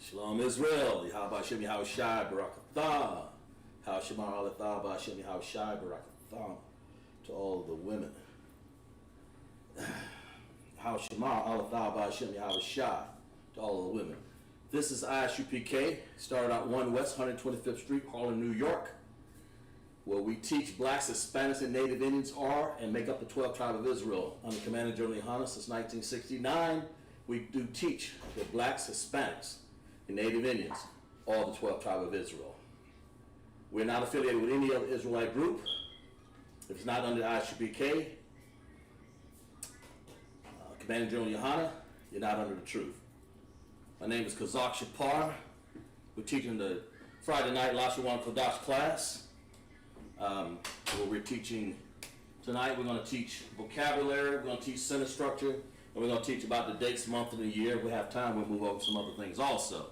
Shalom Israel, YAHANNA Barakatah, Hashemar Alatha, Bashemi Haushai Barakatah, to all the women. Hashemar Alatha, Bashemi Haushai, to all the women. This is I.S.U.P.K, started out 1 West 125th Street, Harlem, New York, where we teach blacks, Hispanics, and Native Indians are and make up the 12 tribe of Israel. Under Command of General YAHANNA since 1969, we do teach the blacks, Hispanics, and Native Indians, all the 12 tribe of Israel. We're not affiliated with any other Israelite group. If it's not under I.S.U.P.K, Command of General YAHANNA, you're not under the truth. My name is Qadash. We're teaching the Friday night Lashawan Qadash class. Where we're teaching tonight, we're going to teach vocabulary, we're going to teach sentence structure, and we're going to teach about the dates, month, and the year. If we have time, we'll move over to some other things also.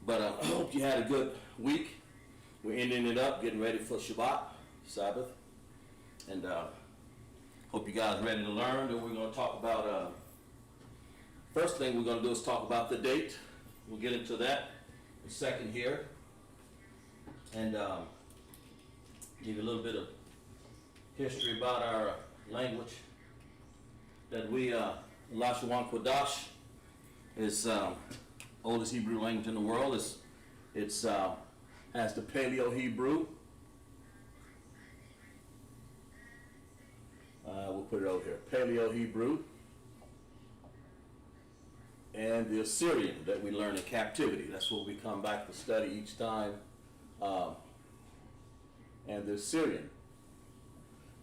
But I hope you had a good week. We're ending it up, getting ready for Shabbat, Sabbath. And hope you guys are ready to learn. Then we're going to talk about, first thing we're going to do is talk about the date. We'll get into that in a second here. And give you a little bit of history about our language. That we, Lashawan Qadash, is oldest Hebrew language in the world. It's has the Paleo-Hebrew. We'll put it over here. Paleo-Hebrew. And the Assyrian that we learn in captivity. That's what we come back to study each time. And the Assyrian.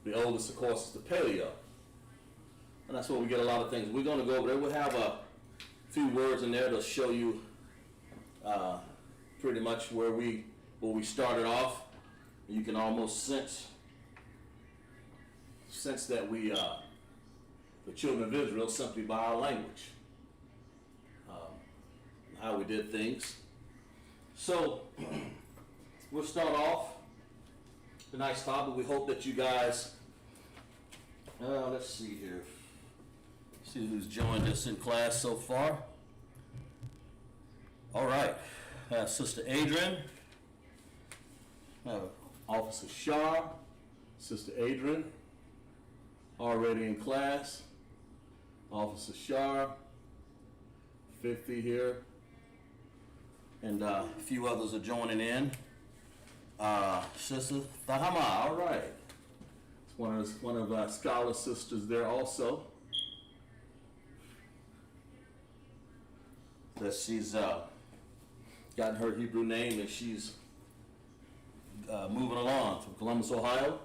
The oldest, of course, is the Paleo. And that's where we get a lot of things. We're going to go over there. We'll have a few words in there to show you pretty much where we started off. You can almost sense that we, the children of Israel, simply by our language, how we did things. So we'll start off a nice topic. We hope that you guys, let's see here, see who's joined us in class so far. All right, Sister Adrian, Officer Shar, Sister Adrian, already in class. Officer Shar, 50 here, and a few others are joining in. Sister Thahama, all right. It's one of our scholar sisters there also. That she's gotten her Hebrew name and she's moving along from Columbus, Ohio.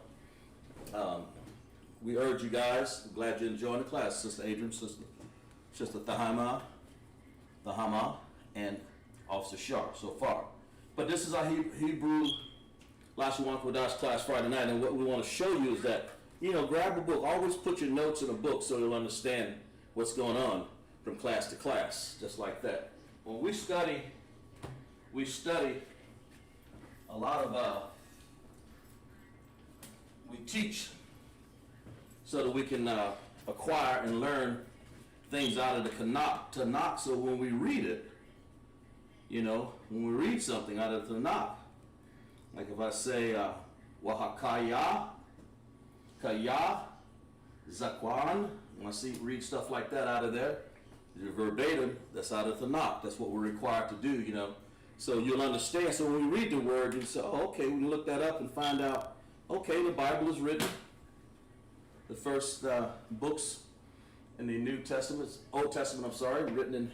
We urge you guys, I'm glad you're enjoying the class, Sister Adrian, Sister Thahama, and Officer Sharp so far. But this is our Hebrew Lashawan Qadash class Friday night, and what we want to show you is that, grab a book. Always put your notes in a book so you'll understand what's going on from class to class, just like that. When we study a lot of, we teach so that we can acquire and learn things out of the Tanakh, so when we read it, when we read something out of the Tanakh, like if I say Wahakaya, Kaya, Zakwan, when I read stuff like that out of there, verbatim, that's out of the Tanakh. That's what we're required to do, So you'll understand. So when we read the word, you say, oh, okay, we can look that up and find out, okay, the Bible is written. The first books in the New Testament, Old Testament, written in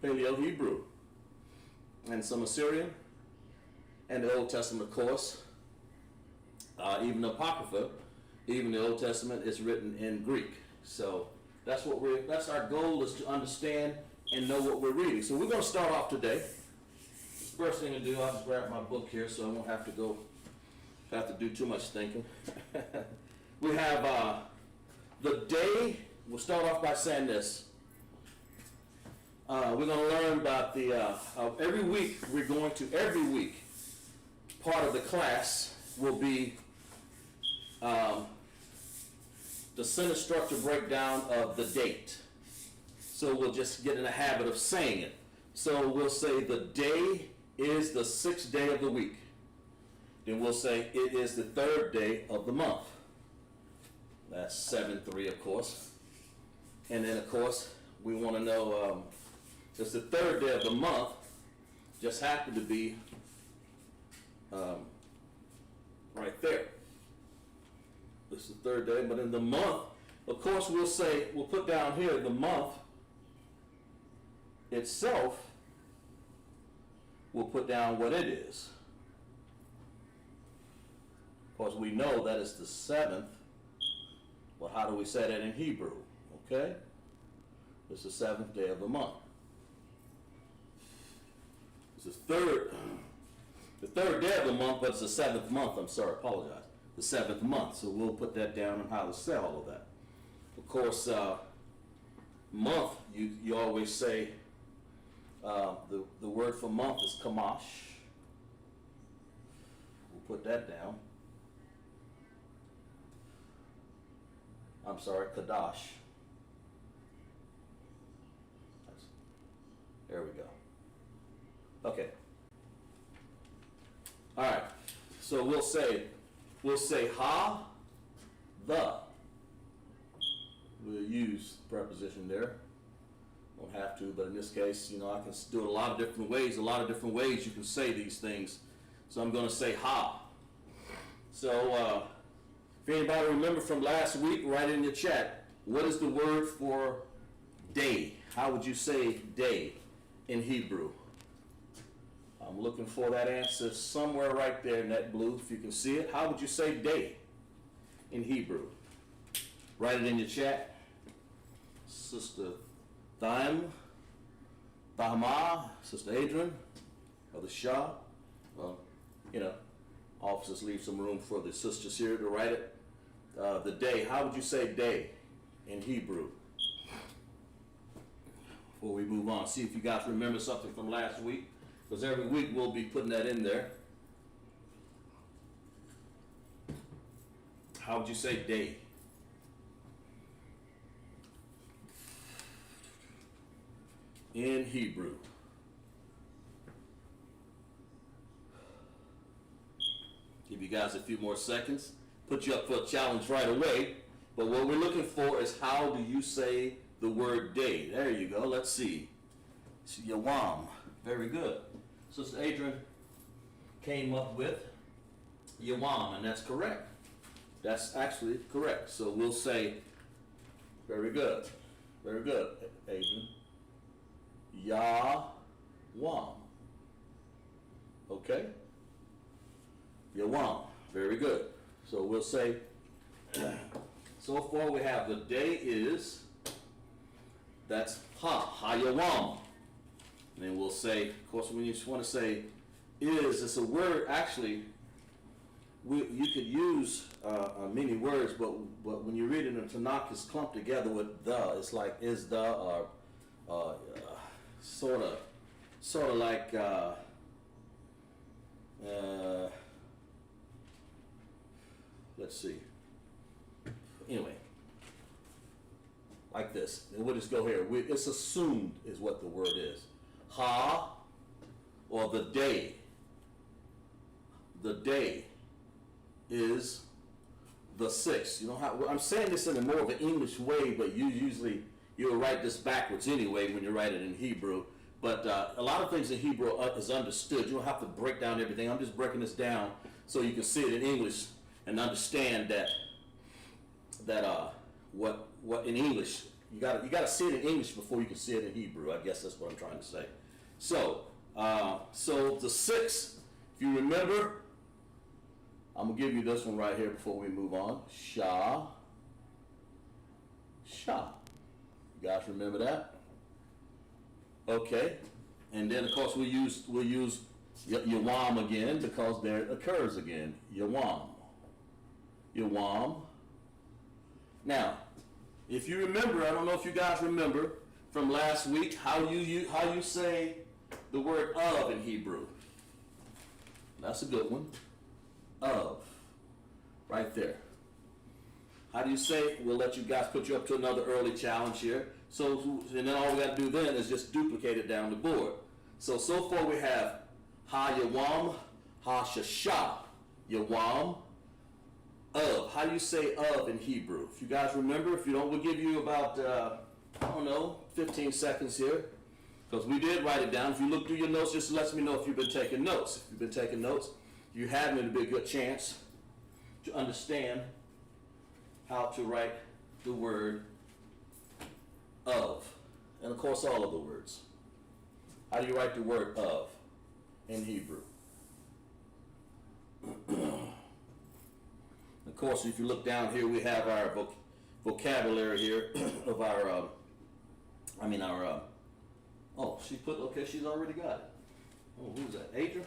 Paleo-Hebrew and some Assyrian. And the Old Testament, of course, even the Apocrypha, even the Old Testament is written in Greek. So that's our goal, is to understand and know what we're reading. So we're going to start off today. First thing to do, I'll just grab my book here so I won't have to do too much thinking. We have the day. We'll start off by saying this. We're going to learn about every week, part of the class will be the sentence structure breakdown of the date. So we'll just get in the habit of saying it. So we'll say the day is the 6th day of the week. Then we'll say it is the 3rd day of the month. That's 7-3, of course. And then, of course, we want to know, it's the 3rd day of the month, just happened to be right there. This is the 3rd day, but in the month, of course, we'll put down here the month itself. We'll put down what it is. Of course, we know that it's the 7th. Well, how do we say that in Hebrew? Okay? It's the 7th day of the month. It's the third day of the month, but it's the 7th month. I'm sorry, apologize. The 7th month. So we'll put that down on how to say all of that. Of course, month, you always say, the word for month is Qadash. We'll put that down. I'm sorry, Qadash. There we go. Okay. All right. So we'll say ha, the. We'll use preposition there. Don't have to, but in this case, I can do it a lot of different ways. A lot of different ways you can say these things. So I'm going to say ha. So if anybody remember from last week, write in your chat, what is the word for day? How would you say day in Hebrew? I'm looking for that answer somewhere right there in that blue, if you can see it. How would you say day in Hebrew? Write it in your chat. Sister Thahma, Sister Adrian, Brother Shah. Well, officers leave some room for the sisters here to write it. The day, how would you say day in Hebrew? Before we move on, see if you guys remember something from last week, because every week we'll be putting that in there. How would you say day? In Hebrew. Give you guys a few more seconds. Put you up for a challenge right away. But what we're looking for is how do you say the word day? There you go. Let's see. It's Yawam. Very good. Sister Adrian came up with Yawam, and that's correct. That's actually correct. So we'll say, very good. Very good, Adrian. Yawam. Okay? Yawam. Very good. So we'll say, so far we have the day is, that's ha-yawam. And then we'll say, of course, when you just want to say is, it's a word, actually, you could use many words, but when you read it in Tanakh, it's clumped together with the. It's like is the, or sort of like, let's see. Anyway, like this. And we'll just go here. It's assumed is what the word is. Ha, or the day. The day is the 6th. You know how I'm saying this in a more of an English way, but you'll write this backwards anyway when you write it in Hebrew. But a lot of things in Hebrew is understood. You don't have to break down everything. I'm just breaking this down so you can see it in English and understand that what in English you gotta see it in English before you can see it in Hebrew. I guess that's what I'm trying to say. So the 6th, if you remember, I'm gonna give you this one right here before we move on. Shah. You guys remember that? Okay. And then of course we'll use Yawam again because there it occurs again. Yawam. Now, if you remember, I don't know if you guys remember from last week how you say the word of in Hebrew. That's a good one. Of. Right there. How do you say it? We'll let you guys put you up to another early challenge here. So, and then all we got to do then is just duplicate it down the board. So far we have ha-yawam, ha-shasha, yawam, of. How do you say of in Hebrew? If you guys remember, if you don't, we'll give you about, 15 seconds here. Because we did write it down. If you look through your notes, just let me know if you've been taking notes. If you've been taking notes, you haven't, it'll be a good chance to understand how to write the word of. And of course, all of the words. How do you write the word of in Hebrew? Of course, if you look down here, we have our vocabulary here of our, she's already got it. Oh, who's that? Adrian?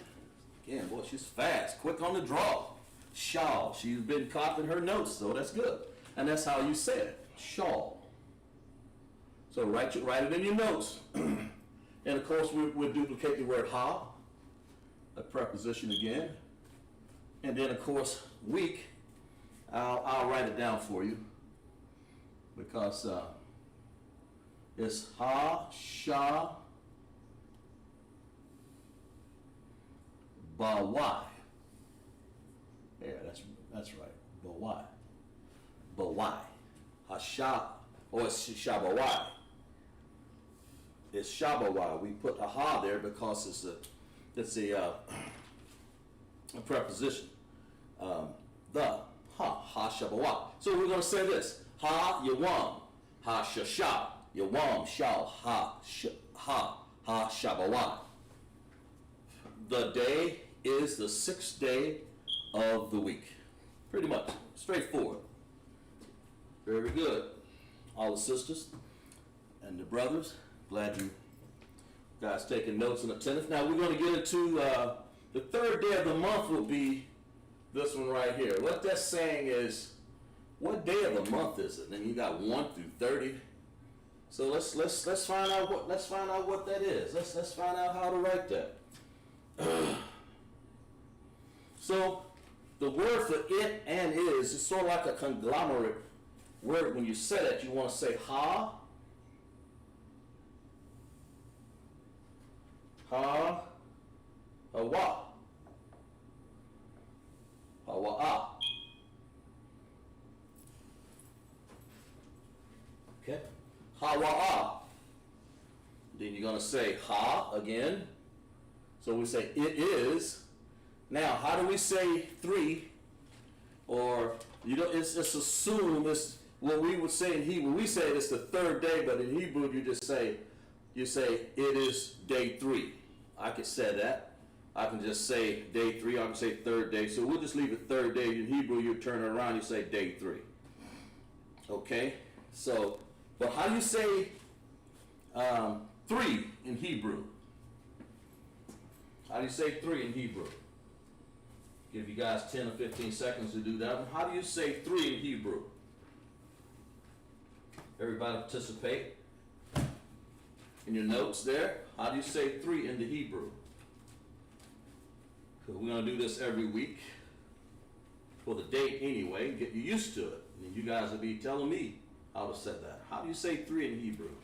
Again, boy, she's fast, quick on the draw. Shawl. She's been copying her notes, so that's good. And that's how you say it, shawl. So write it in your notes. And of course, we'll duplicate the word ha, a preposition again. And then, of course, week, I'll write it down for you because it's ha, sha, ba, why. Yeah, that's right. Ba, why. Ba, why. Ha, sha, or it's sha, ba, why. It's sha, ba, why. We put a ha there because it's a preposition. The. Ha shabawah. So we're going to say this. Ha yawam. Ha shasha. Yawam shal ha shabawah. The day is the 6th day of the week. Pretty much. Straightforward. Very good. All the sisters and the brothers. Glad you guys taking notes and attendance. Now we're going to get into the 3rd day of the month will be this one right here. What that's saying is, what day of the month is it? And you got 1 through 30. So let's find out what that is. Let's find out how to write that. So the word for it and is sort of like a conglomerate word. When you say that, you want to say ha, wa. Hawa'a. Okay? Hawa'a. Then you're going to say ha again. So we say it is. Now, how do we say 3? Or, it's assumed it's what we would say in Hebrew. We say it's the 3rd day, but in Hebrew you say it is day 3. I could say that. I can just say day 3, I can say 3rd day. So we'll just leave it 3rd day. In Hebrew, you turn it around, you say day 3. Okay? So, but how do you say 3 in Hebrew? How do you say 3 in Hebrew? Give you guys 10 or 15 seconds to do that one. How do you say 3 in Hebrew? Everybody participate in your notes there. How do you say 3 in the Hebrew? We're going to do this every week for the date anyway, get you used to it. And you guys will be telling me how to say that. How do you say 3 in Hebrew?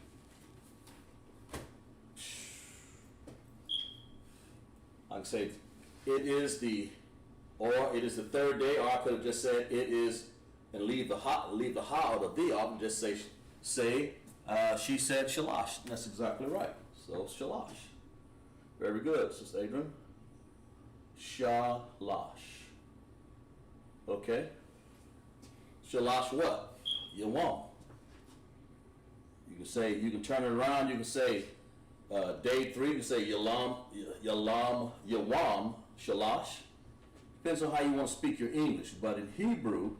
I can say it is the 3rd day, or I could have just said it is, and leave the ha or the I can just say she said shalash. That's exactly right. So shalash. Very good, Sister Adrian. Shalash. Okay? Shalash what? Yawam. You can turn it around, you can say day 3, you can say yawam, shalash. Depends on how you want to speak your English, but in Hebrew,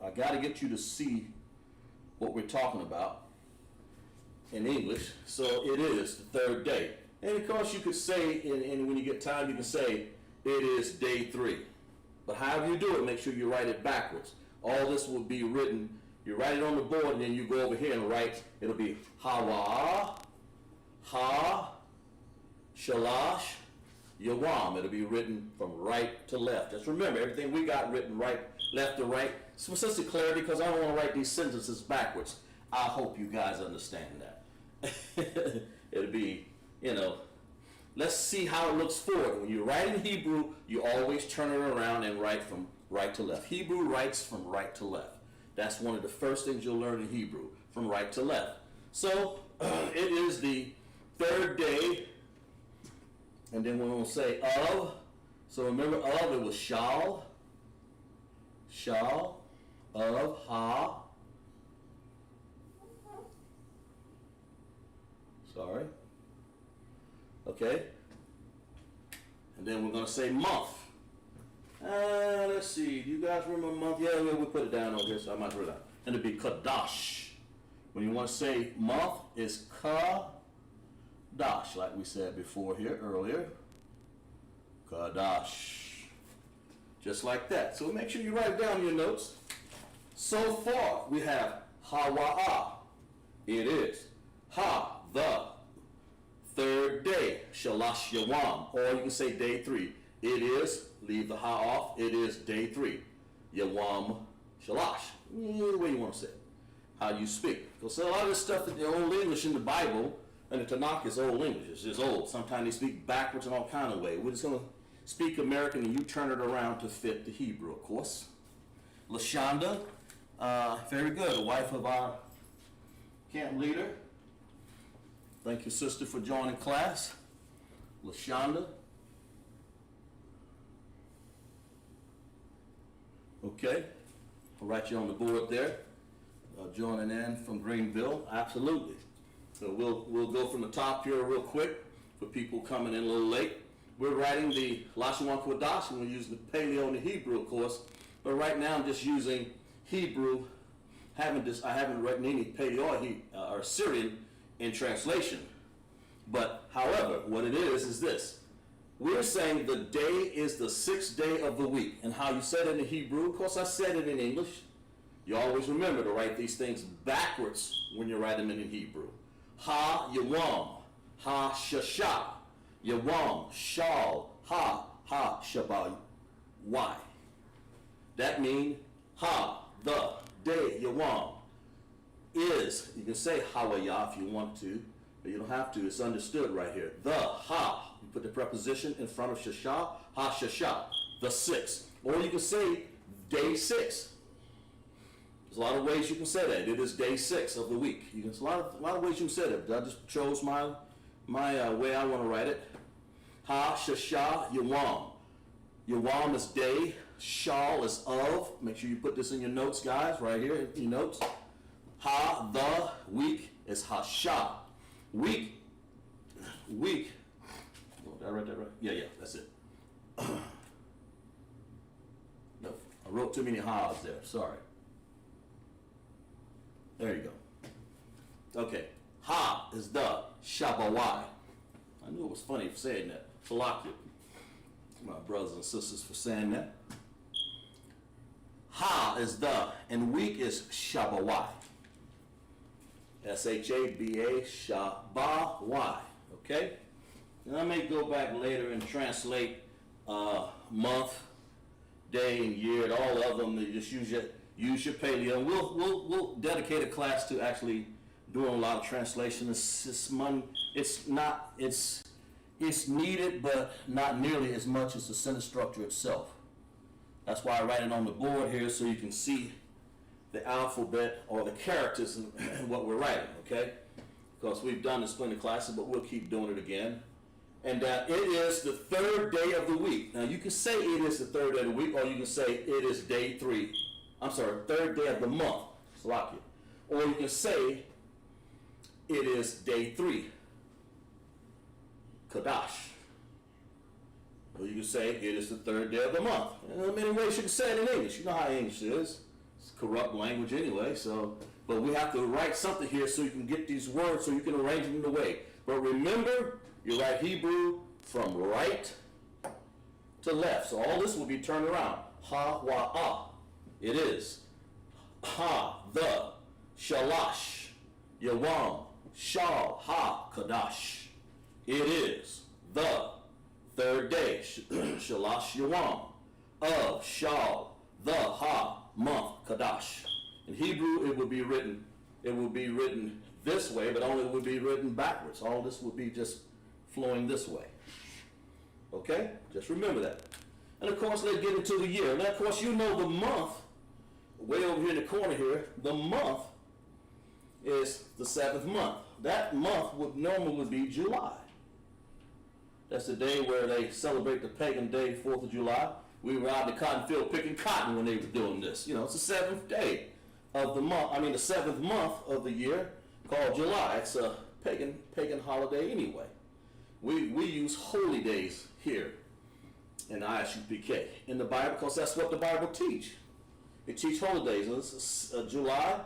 I got to get you to see what we're talking about in English. So it is the 3rd day. And of course you could say, and when you get time, you can say it is day 3. But however you do it, make sure you write it backwards. All this will be written, you write it on the board, and then you go over here and write, it'll be hawa, ha, shalash, yawam. It'll be written from right to left. Just remember, everything we got written right, left to right. So for such a clarity, because I don't want to write these sentences backwards. I hope you guys understand that. It'll be, let's see how it looks forward. When you write in Hebrew, you always turn it around and write from right to left. Hebrew writes from right to left. That's one of the first things you'll learn in Hebrew, from right to left. So it is the third day, and then we're going to say of. So remember, of, it was shal, of, ha. Sorry. Okay. And then we're going to say month. Let's see. Do you guys remember month? Yeah, we'll put it down on here, so I might put it down. And it'll be Qadash. When you want to say month, it's Qadash, like we said before here earlier. Qadash. Just like that. So make sure you write down your notes. So far, we have Hawa'a. It is. Ha, the. Third day, Shalash Yawam. Or you can say day 3. It is, leave the ha off, it is day 3. Yawam Shalash. Either way you want to say it. How you speak. Because a lot of this stuff in the Old English in the Bible, and the Tanakh is Old English. It's just old. Sometimes they speak backwards in all kind of ways. We're just going to speak American and you turn it around to fit the Hebrew, of course. Lashanda, very good. The wife of our camp leader. Thank you, sister, for joining class. Lashanda. Okay. I'll write you on the board there. Joining in from Greenville. Absolutely. So we'll go from the top here real quick for people coming in a little late. We're writing the Lashawan Qadash, and we're using the Paleo and the Hebrew, of course. But right now I'm just using Hebrew. I haven't written any Paleo or Syrian in translation. But however, what it is this. We're saying the day is the 6th day of the week. And how you said it in the Hebrew, of course I said it in English. You always remember to write these things backwards when you write them in Hebrew. Ha Yawam, Ha Shasha, Yawam, Shal, Ha Shabal, Y. That means Ha, the, day, Yawam, is, you can say Hawaya if you want to, but you don't have to, it's understood right here. The, Ha, you put the preposition in front of Shasha, Ha Shasha, the 6th. Or you can say day 6. There's a lot of ways you can say that. It is day 6 of the week. There's a lot of ways you can say that. I just chose my way I want to write it. Ha Shasha Yawam. Yawam is day. Shal is of. Make sure you put this in your notes, guys, right here in your notes. Ha, the, week is Hasha. Week. Oh, did I write that right? Yeah, that's it. No, I wrote too many ha's there. Sorry. There you go. Okay. Ha is the. Shabawai. I knew it was funny for saying that. Salakia. My brothers and sisters for saying that. Ha is the. And week is Shabawai. S-H-A-B-A, Shabawai. Okay? And I may go back later and translate month, day, and year, and all of them. You just use your paleo. We'll dedicate a class to actually doing a lot of translation. It's needed, but not nearly as much as the sentence structure itself. That's why I write it on the board here so you can see the alphabet or the characters in what we're writing, okay? Because we've done this plenty of classes, but we'll keep doing it again. And it is the 3rd day of the week. Now you can say it is the 3rd day of the week, or you can say it is day 3. I'm sorry, 3rd day of the month. Salakia. Or you can say it is day 3. Qadash. Or you can say it is the 3rd day of the month. There are many ways you can say it in English. You know how English is. It's corrupt language anyway, but we have to write something here so you can get these words so you can arrange them in the way. But remember, you write Hebrew from right to left. So all this will be turned around. Ha, wa, ah. It is. Ha, the, shalash, yawam, shal, ha, Qadash. It is the 3rd day, shalash, yawam, of, shal, the, ha, month, Qadash. In Hebrew, it would be written, it would be written this way, but only it would be written backwards. All this would be just flowing this way. Okay? Just remember that. And of course, let's get into the year. Now, of course, you know the month, way over here in the corner here, the month is the 7th month. That month would normally be July. That's the day where they celebrate the pagan day, 4th of July. We were out in the cotton field picking cotton when they were doing this. You know, it's the 7th day of the month, the 7th month of the year called July. It's a pagan holiday anyway. We use holy days here in I.S.U.P.K. in the Bible because that's what the Bible teach. It teach holy days. July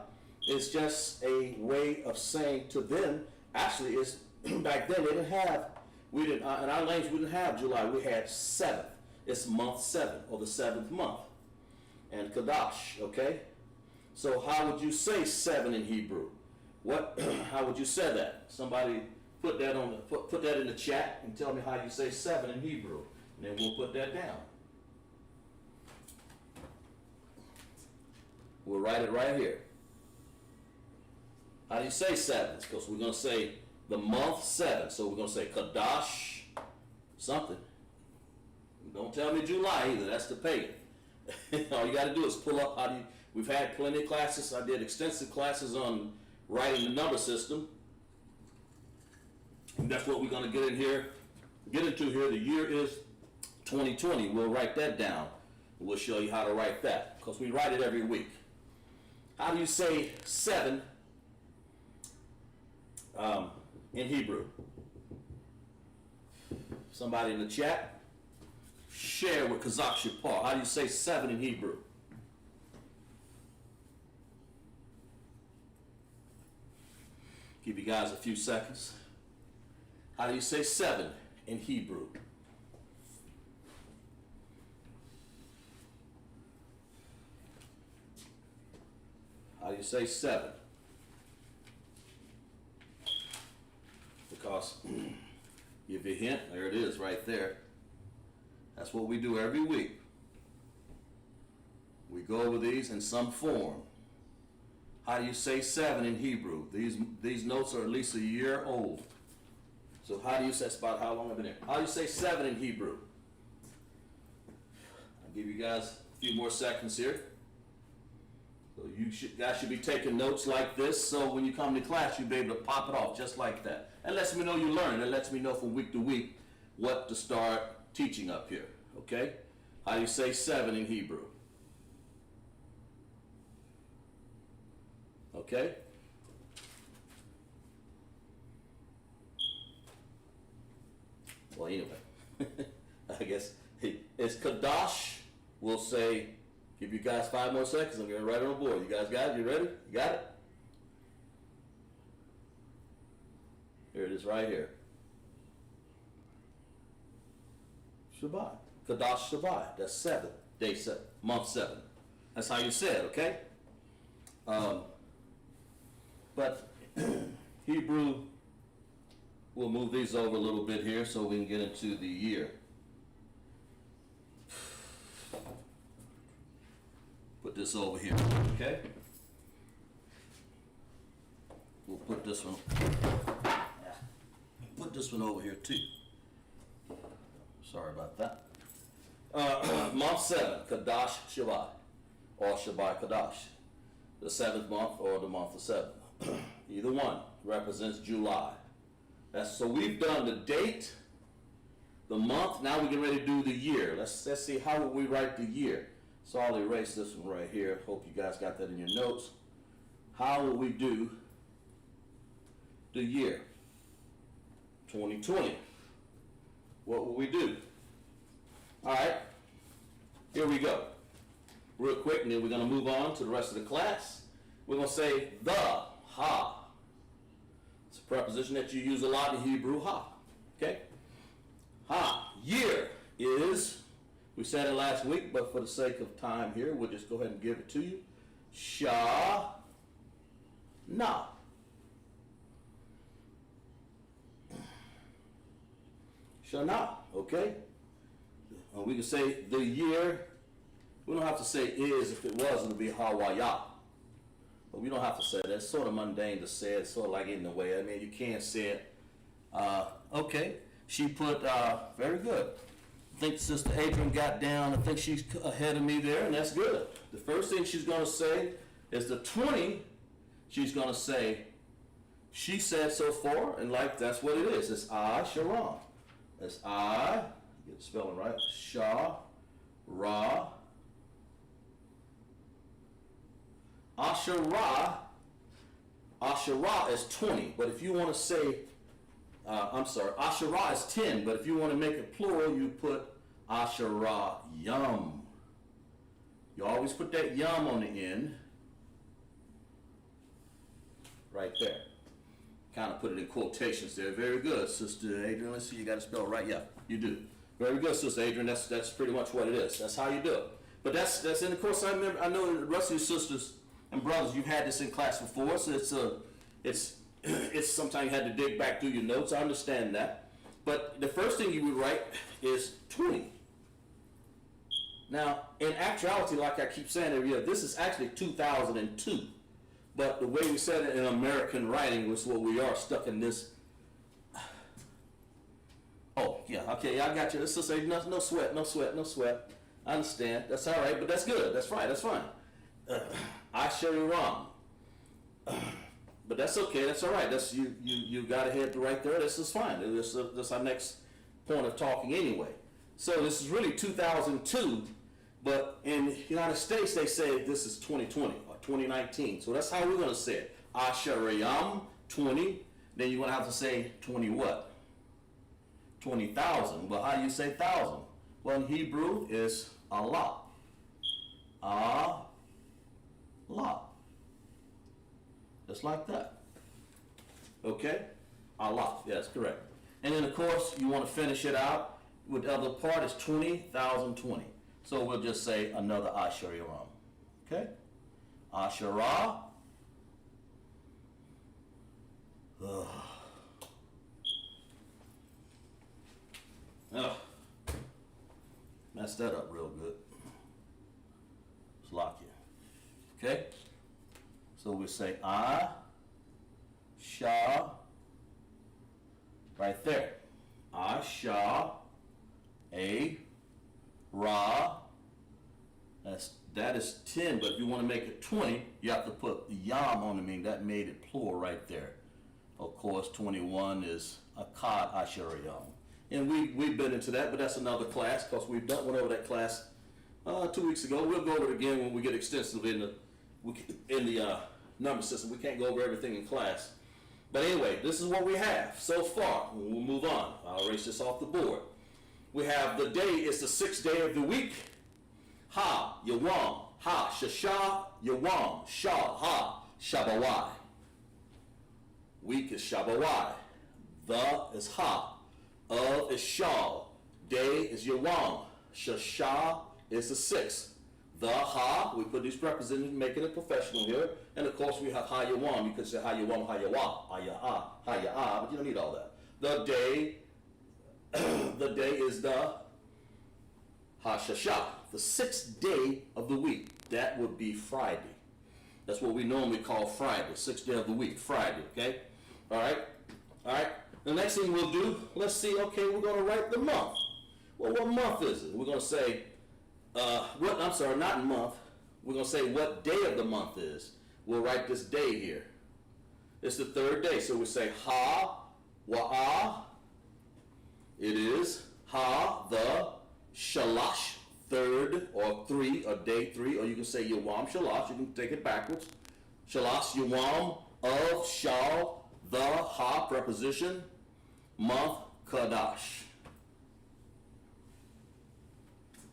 is just a way of saying to them, actually, it's back then they didn't have, in our language we didn't have July, we had 7th. It's month 7 or the 7th month. And Qadash, okay? So how would you say 7 in Hebrew? How would you say that? Somebody put that put that in the chat and tell me how you say 7 in Hebrew. And then we'll put that down. We'll write it right here. How do you say 7? Because we're going to say the month 7. So we're going to say Qadash something. Don't tell me July either. That's the pagan. All you got to do is pull up we've had plenty of classes. I did extensive classes on writing the number system. And that's what we're going to get into here. The year is 2020. We'll write that down. We'll show you how to write that because we write it every week. How do you say 7 in Hebrew? Somebody in the chat, share with Qadash Paul. How do you say 7 in Hebrew? Give you guys a few seconds. How do you say 7 in Hebrew? How do you say 7? Because, give you a hint, there it is right there. That's what we do every week. We go over these in some form. How do you say 7 in Hebrew? These notes are at least a year old. So how do you say, that's about how long I've been here. How do you say 7 in Hebrew? I'll give you guys a few more seconds here. So guys should be taking notes like this, so when you come to class, you'll be able to pop it off just like that. That lets me know you learn. It lets me know from week to week what to start teaching up here, okay? How do you say 7 in Hebrew? Okay? Well, anyway, I guess it's Qadash. We'll say, give you guys 5 more seconds. I'm going to write it on the board. You guys got it? You ready? You got it? Here it is right here. Shabbat. Qadash Shabbat. That's 7. Day 7. Month 7. That's how you say it, okay? But Hebrew, we'll move these over a little bit here so we can get into the year. Put this over here, okay? We'll put this one. Put this one over here too. Sorry about that. Month 7, Qadash Shabbat, or Shabbat Qadash. The 7th month or the month of 7. Either one represents July. So we've done the date, the month. Now we get ready to do the year. Let's see how would we write the year. So I'll erase this one right here. Hope you guys got that in your notes. How will we do the year? 2020. What will we do? All right. Here we go. Real quick, and then we're going to move on to the rest of the class. We're going to say the, ha. It's a preposition that you use a lot in Hebrew, ha. Okay? Ha. Year is, we said it last week, but for the sake of time here, we'll just go ahead and give it to you. Shah. Na. Shana, okay? We can say the year. We don't have to say is. If it was, it would be Hawaya. But we don't have to say that. It's sort of mundane to say it. It's sort of like in the way. I mean, you can't say it. Okay. She put, very good. I think Sister Adrian got down. I think she's ahead of me there, and that's good. The first thing she's going to say is the 20. She's going to say, she said so far, and like that's what it is. It's I-SHALAM. It's I, get the spelling right, Sha-Ra. Asherah is 20, but if you want to say, Asherah is 10, but if you want to make it plural, you put Asherah Yum. You always put that yum on the end, right there. Kind of put it in quotations there. Very good, Sister Adrian. Let's see, you got to spell it right. Yeah, you do. Very good, Sister Adrian. That's pretty much what it is. That's how you do it. But that's and of course I know the rest of your sisters and brothers, you've had this in class before, so it's sometimes you had to dig back through your notes. I understand that. But the first thing you would write is 20. Now, in actuality, like I keep saying every year, this is actually 2002. But the way we said it in American writing was what we are stuck in this. Oh, yeah, okay, I got you. Let's just say no sweat. I understand. That's all right, but that's good. That's right, that's fine. I share you wrong. But that's okay, that's all right. That's you got ahead right there. This is fine. That's our next point of talking anyway. So this is really 2002, but in the United States they say this is 2020 or 2019. So that's how we're going to say it. Asherayam 20. Then you're going to have to say 20 what? 20,000. Well, how do you say thousand? Well, in Hebrew is Allah. Allah. Just like that. Okay? Allah. Yes, correct. And then, of course, you want to finish it out with the other part is 20,020. So we'll just say another Asherah. Okay? Asherah. Ugh. Messed that up real good. Just lock you. Okay? So we say I, Sha, right there. I, Sha, A, Ra. That is 10, but if you want to make it 20, you have to put the Yam on the meaning. That made it plural right there. Of course, 21 is Akkad Asherah Yam. And we've been into that, but that's another class, because went over that class 2 weeks ago. We'll go over it again when we get extensively in the number system. We can't go over everything in class. But anyway, this is what we have so far. We'll move on. I'll erase this off the board. We have the day is the 6th day of the week. Ha, Yawam. Ha, Shasha, Yawam. Shah, Ha, Shabawai. Week is Shabawai. The is Ha. Of is Shal. Day is Yawam. Shasha is the 6th. The Ha, we put these prepositions, making it professional here. And of course we have Ha Yawam. You could say Ha Yawam, Ha Yawa, Ha Ya-Ah, Ha Ya-Ah, but you don't need all that. The day, the day is the Ha Shasha, the 6th day of the week. That would be Friday. That's what we normally call Friday, 6th day of the week, Friday, okay? All right? All right? The next thing we'll do, let's see, okay, we're going to write the month. Well, what month is it? We're going to say, not month. We're going to say what day of the month is. We'll write this day here. It's the 3rd day, so we say Ha, Wa'ah. It is Ha, the Shalash, 3rd, or 3, or day 3, or you can say Yawam Shalash. You can take it backwards. Shalash, Yawam, of, Shal, the, Ha, preposition, month, Qadash.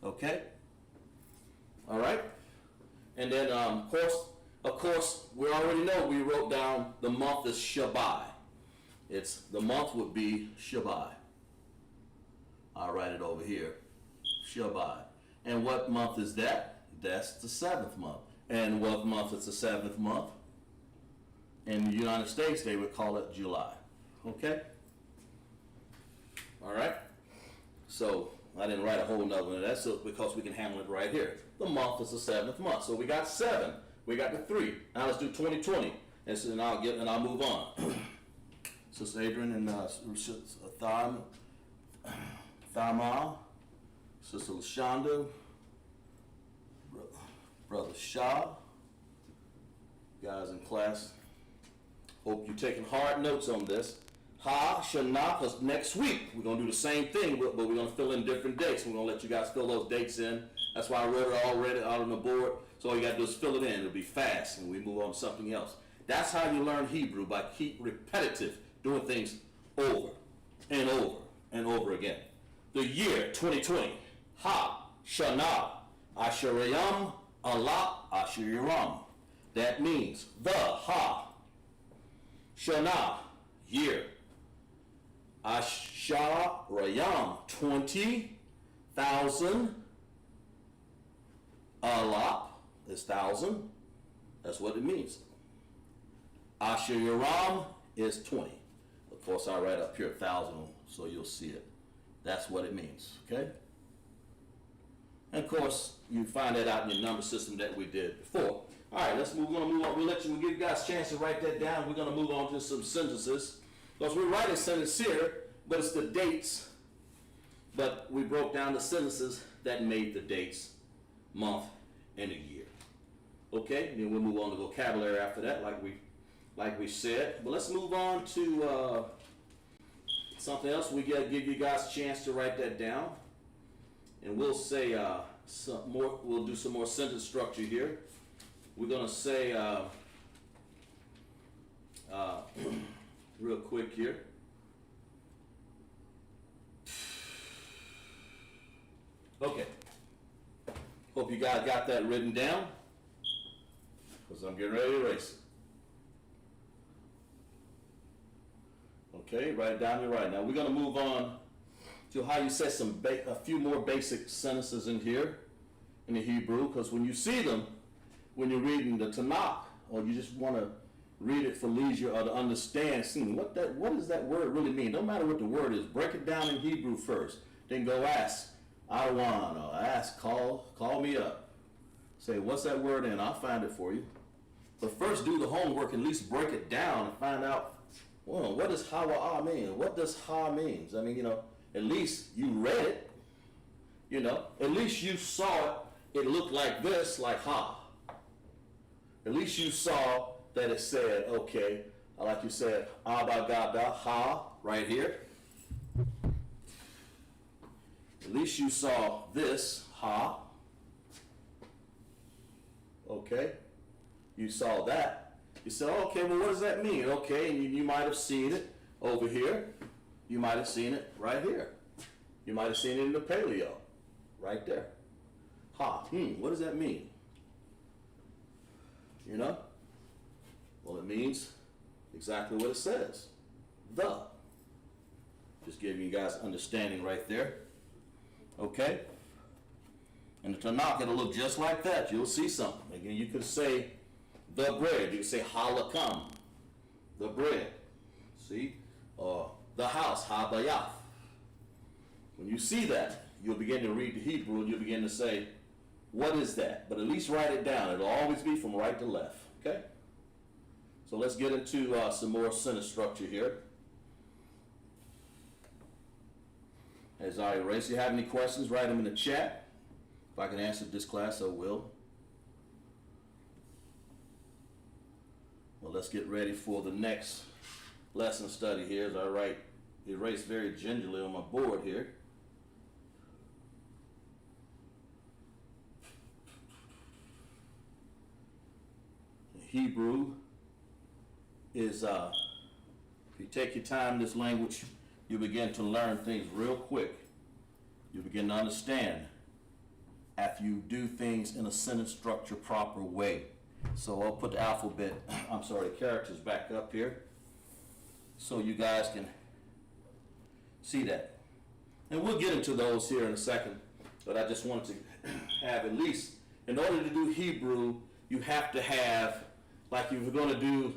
Okay? All right? And then, of course, we already know we wrote down the month is Shabai. The month would be Shabai. I'll write it over here. Shabai. And what month is that? That's the 7th month. And what month is the 7th month? In the United States, they would call it July. Okay? All right? So, I didn't write a whole nother one. That's because we can handle it right here. The month is the 7th month. So we got 7. We got the 3. Now let's do 2020. And I'll move on. Sister Adrian and Thama, Sister Lashonda, Brother Shah, guys in class. Hope you're taking hard notes on this. Shana, because next week we're going to do the same thing, but we're going to fill in different dates. We're going to let you guys fill those dates in. That's why I wrote it already out on the board. So all you got to do is fill it in. It'll be fast, and we move on to something else. That's how you learn Hebrew, by keep repetitive, doing things over and over and over again. The year 2020. Shana, Asherayam, Allah, Asherayam. That means the Shana, year. Asherayam, 20,000. Allah is 1,000. That's what it means. Asher Yaram is 20. Of course, I write up here 1,000, so you'll see it. That's what it means, okay? And of course, you find that out in your number system that we did before. All right, we're going to move on. We'll give you guys a chance to write that down. We're going to move on to some sentences. Because we're writing sentences here, but it's the dates. But we broke down the sentences that made the dates, month, and a year. Okay, then we'll move on to vocabulary after that, like we said. But let's move on to something else. We gotta give you guys a chance to write that down, and we'll say some more. We'll do some more sentence structure here. We're gonna say real quick here. Okay. Hope you guys got that written down, because I'm getting ready to erase it. Okay, write it down. You're right. Now we're going to move on to how you say a few more basic sentences in here in the Hebrew, because when you see them, when you're reading the Tanakh, or you just want to read it for leisure or to understand, what does that word really mean? No matter what the word is, break it down in Hebrew first. Then go ask Adawan, or ask, call me up. Say, what's that word in? I'll find it for you. But first do the homework, at least break it down and find out, well, what does Hawa'ah mean? What does Ha means? I mean, at least you read it. At least you saw it looked like this, like Ha. At least you saw that it said, okay, like you said, Abagada, Ha, right here. At least you saw this, Ha. Okay. You saw that. You said, okay, well, what does that mean? Okay, and you might have seen it over here. You might have seen it right here. You might have seen it in the paleo, right there. Ha, what does that mean? Well, it means exactly what it says. The. Just giving you guys understanding right there. Okay? And the Tanakh, it'll look just like that. You'll see something. Again, you could say the bread. You could say halakam, the bread. See? Or the house, habayaf. When you see that, you'll begin to read the Hebrew and you'll begin to say, what is that? But at least write it down. It'll always be from right to left. Okay? So let's get into some more sentence structure here. As I erase, if you have any questions, write them in the chat. If I can answer this class, I will. Well, let's get ready for the next lesson study here. As I erase very gingerly on my board here. Hebrew is, if you take your time in this language, you begin to learn things real quick. You begin to understand after you do things in a sentence structure proper way. So I'll put the the characters back up here so you guys can see that. And we'll get into those here in a second, but I just wanted to have at least, in order to do Hebrew, you have to have, like if you're going to do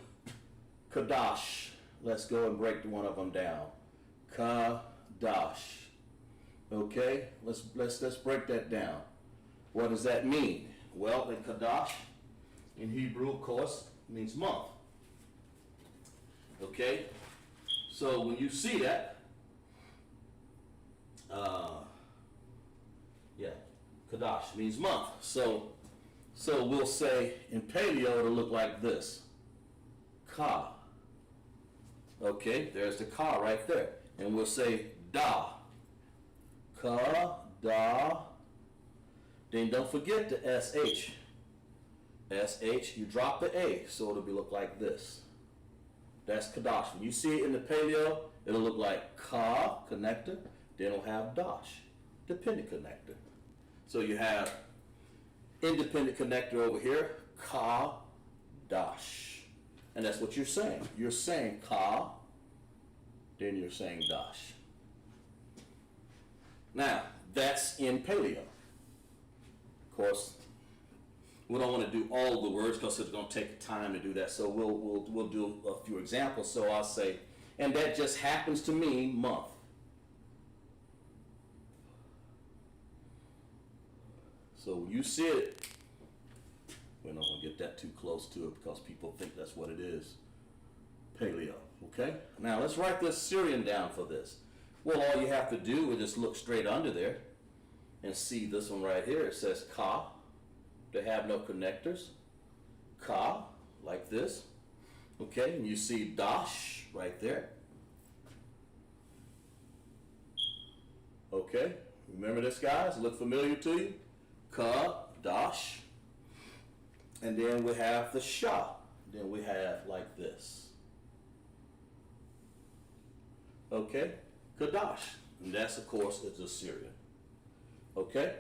Qadash, let's go and break one of them down. Qadash. Okay, let's break that down. What does that mean? Well, in Qadash, in Hebrew, of course, means month. Okay? So when you see that, Qadash means month. So we'll say in Paleo it'll look like this. Ka. Okay, there's the ka right there. And we'll say da. Ka, da. Then don't forget the SH. SH, you drop the A, so it'll be look like this. That's Qadash. When you see it in the Paleo, it'll look like ka, connector, then it'll have dash, dependent connector. So you have independent connector over here, ka, dash. And that's what you're saying. You're saying ka, then you're saying dash. Now, that's in Paleo. Of course, we don't want to do all the words because it's going to take time to do that. So we'll do a few examples. So I'll say, and that just happens to mean month. So when you see it, we're not going to get that too close to it because people think that's what it is. Paleo, okay? Now let's write this Syrian down for this. Well, all you have to do is just look straight under there and see this one right here. It says ka. They have no connectors. Ka, like this. Okay, and you see dash right there. Okay, remember this, guys? Look familiar to you? Ka, dash. And then we have the sha. Then we have like this. Okay, Qadash. And that's, of course, it's Assyrian. Okay?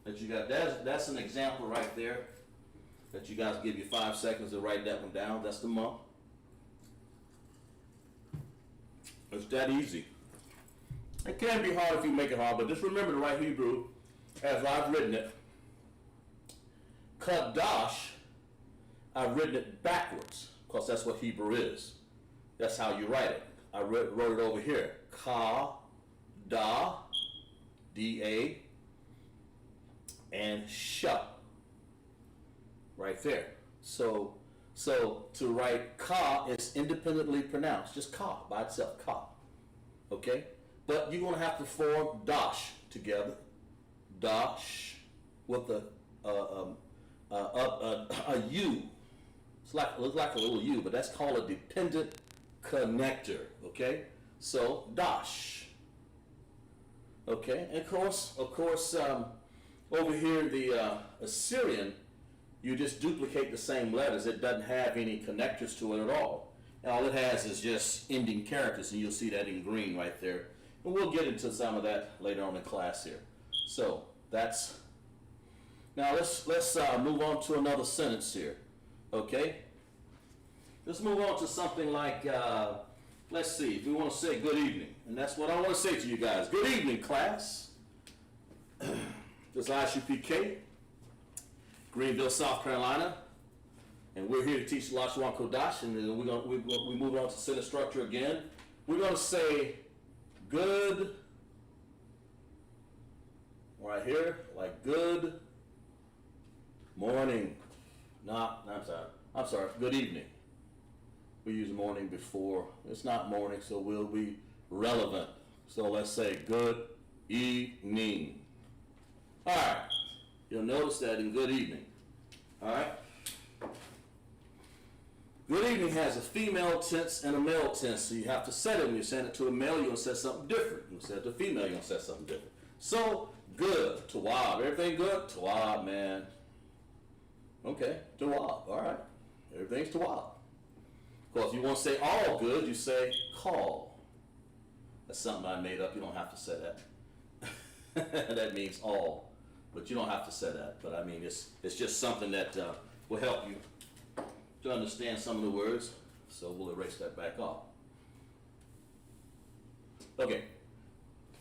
That you got, that's an example right there that you guys give you 5 seconds to write that one down. That's the month. It's that easy. It can be hard if you make it hard, but just remember to write Hebrew as I've written it. Qadash, I've written it backwards because that's what Hebrew is. That's how you write it. I wrote it over here. Ka, da, D-A, and sha, right there. So to write ka is independently pronounced, just ka by itself, ka. Okay, but you're gonna have to form dash together, dash with a U. Looks like a little U, but that's called a dependent connector. Okay, so dash. Okay, and of course, over here, the Assyrian, you just duplicate the same letters. It doesn't have any connectors to it at all. And all it has is just ending characters, and you'll see that in green right there. And we'll get into some of that later on in class here. So that's, now let's move on to another sentence here. Okay? Let's move on to something like, let's see, if we want to say good evening. And that's what I want to say to you guys. Good evening, class. This is I.S.U.P.K, Greenville, South Carolina, and we're here to teach Lashawan Qadash, and then we move on to sentence structure again. We're going to say good, right here, like good morning. I'm sorry, good evening. We use morning before. It's not morning, so we'll be relevant. So let's say good evening. All right, you'll notice that in good evening. All right. Good evening has a female tense and a male tense, so you have to set it. When you send it to a male, you're going to say something different. When you send it to a female, you're going to say something different. So, good, tawab. Everything good? Tawab, man. Okay, tawab. All right. Everything's tawab. Of course, if you want to say all good, you say call. That's something I made up. You don't have to say that. That means all. But you don't have to say that. But I mean, it's just something that will help you to understand some of the words. So we'll erase that back off. Okay.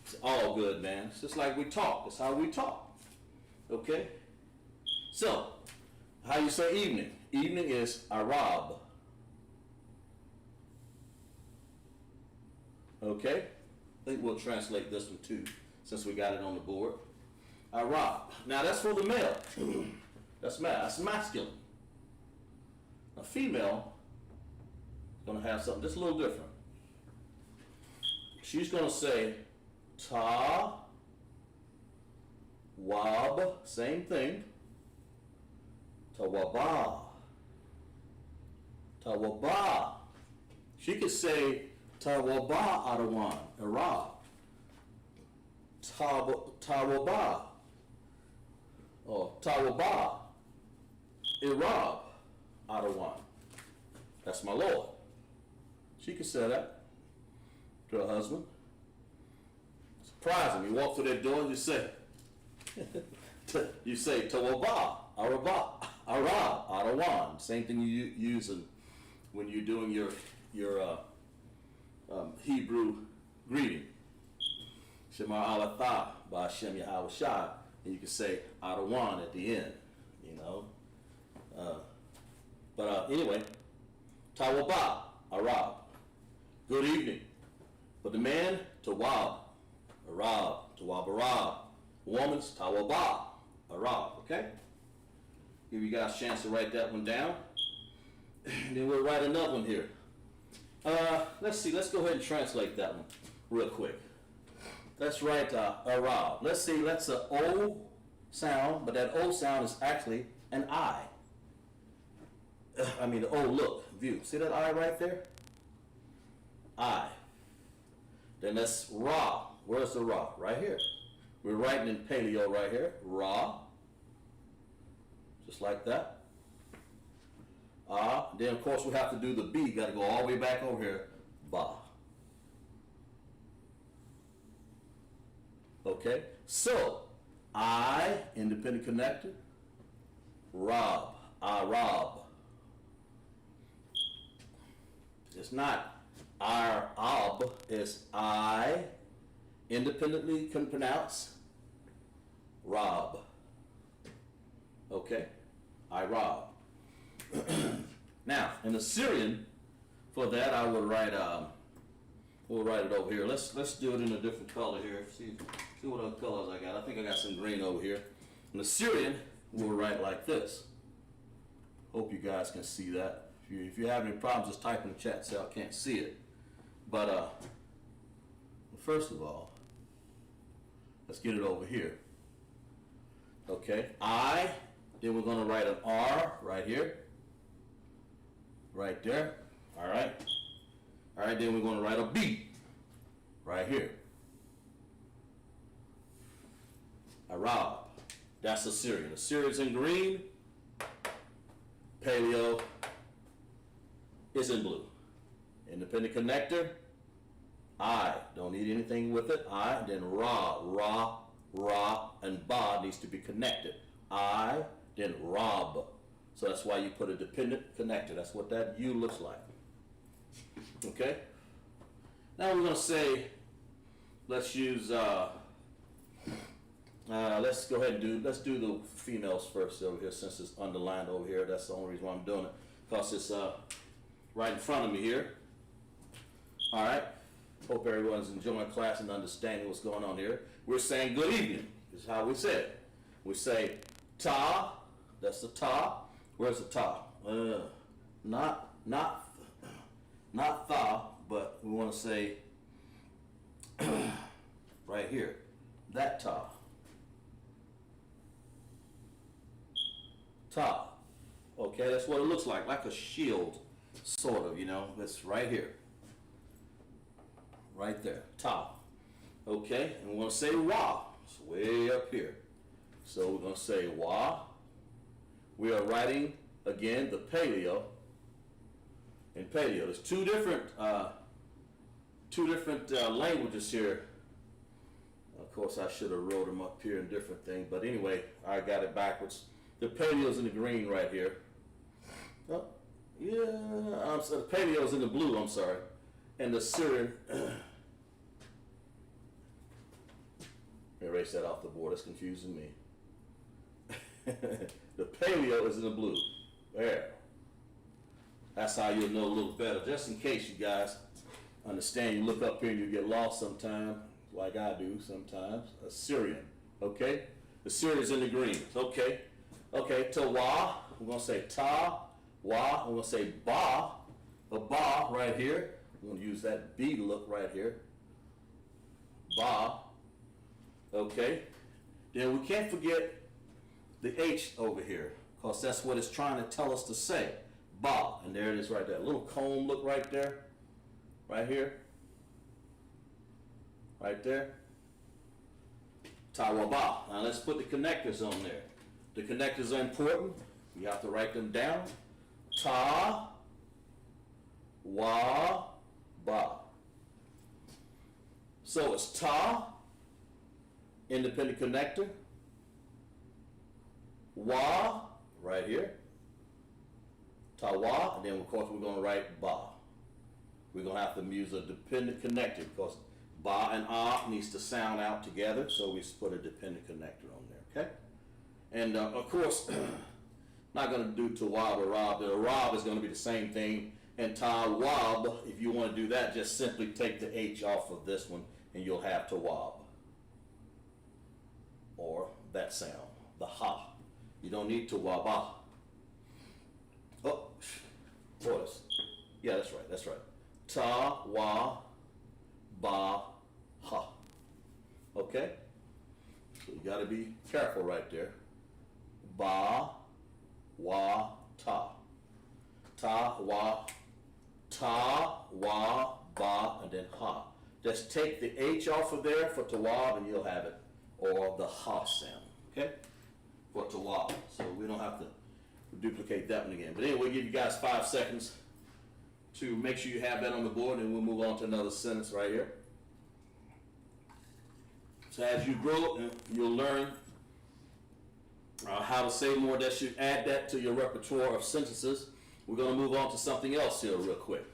It's all good, man. It's just like we talk. It's how we talk. Okay? So, how you say evening? Evening is Arab. Okay? I think we'll translate this one too, since we got it on the board. Arab. Now that's for the male. That's masculine. A female is going to have something just a little different. She's going to say ta, wab, same thing, tawaba, tawaba. She could say tawaba adawan, Arab, tawaba, or tawaba, Arab, adawan. That's my Lord. She could say that to her husband. Surprise him. You walk through that door and you say, tawaba, Araba, Arab, adawan. Same thing you use when you're doing your Hebrew greeting. Shema alatha by Hashem Yahweh Shai, and you can say adawan at the end, you know. Anyway, tawaba, Arab, good evening. But the man, tawab, Arab, tawab, Arab. Woman's tawaba, Arab, okay? Give you guys a chance to write that one down. And then we'll write another one here. Let's see, let's go ahead and translate that one real quick. Let's write Arab. Let's see, that's an O sound, but that O sound is actually an I. The O look, view. See that I right there? I. Then that's Ra. Where's the Ra? Right here. We're writing in paleo right here. Ra. Just like that. Then of course we have to do the B. Got to go all the way back over here. Ba. Okay. So I, independent connected. Rab. Arab. It's not Arab. It's I. Independently can pronounce Rab. Okay? I Rab. Now, in the Syrian, for that I would write, we'll write it over here. Let's do it in a different color here. See what other colors I got. I think I got some green over here. In the Syrian, we'll write like this. Hope you guys can see that. If you have any problems, just type in the chat, so I can't see it. But first of all, let's get it over here. Okay, I, then we're going to write an R right here. Right there. All right. All right, then we're going to write a B right here. Arab. That's Assyrian. Assyrian's in green. Paleo is in blue. Independent connector. I. Don't need anything with it. I. Then Ra. Ra. Ra. And Ba needs to be connected. I. Then Rab. So that's why you put a dependent connector. That's what that U looks like. Okay? Now we're going to say, let's use, let's go ahead and let's do the females first over here since it's underlined over here. That's the only reason why I'm doing it. Because it's right in front of me here. All right? Hope everyone's enjoying class and understanding what's going on here. We're saying good evening. This is how we say it. We say ta. That's the ta. Where's the ta? Not tha, but we want to say right here. That ta. Ta. Okay, that's what it looks like a shield, sort of, you know. That's right here. Right there. Ta. Okay, and we want to say wa. It's way up here. So we're going to say wa. We are writing, again, the paleo. In paleo, there's two different languages here. Of course, I should have wrote them up here in different things, but anyway, I got it backwards. The paleo's in the green right here. Oh, yeah, the paleo's in the blue, I'm sorry. And the Syrian, erase that off the board, it's confusing me. The paleo is in the blue. There. That's how you'll know a little better. Just in case you guys understand, you look up here and you get lost sometime, like I do sometimes. Assyrian. Okay? The Syrian's in the green. Okay. Okay, Tawa. We're going to say ta, Wa, we're going to say ba, a ba right here. We're going to use that B look right here. Ba. Okay. Then we can't forget the H over here, because that's what it's trying to tell us to say. Ba. And there it is right there. A little comb look right there. Right here. Right there. Ta-wa-ba. Now let's put the connectors on there. The connectors are important. You have to write them down. Ta, wa, ba. So it's ta, independent connector. Wa, right here. Ta, wa, and then of course we're going to write ba. We're going to have to use a dependent connector because ba and ah needs to sound out together, so we put a dependent connector on there, okay? And of course, not going to do tawab or rob. The rob is going to be the same thing. And tawab, if you want to do that, just simply take the H off of this one and you'll have tawab. Or that sound, the ha. You don't need tawaba. Oh, voice. Yeah, that's right, that's right. Ta, wa, ba, ha. Okay? So you got to be careful right there. Ba, wa, ta. Ta, wa, ba, and then ha. Just take the H off of there for tawab and you'll have it. Or the ha sound, okay? For tawab. So we don't have to duplicate that one again. But anyway, we'll give you guys 5 seconds to make sure you have that on the board, and we'll move on to another sentence right here. So as you grow, you'll learn how to say more. That should add that to your repertoire of sentences. We're going to move on to something else here real quick.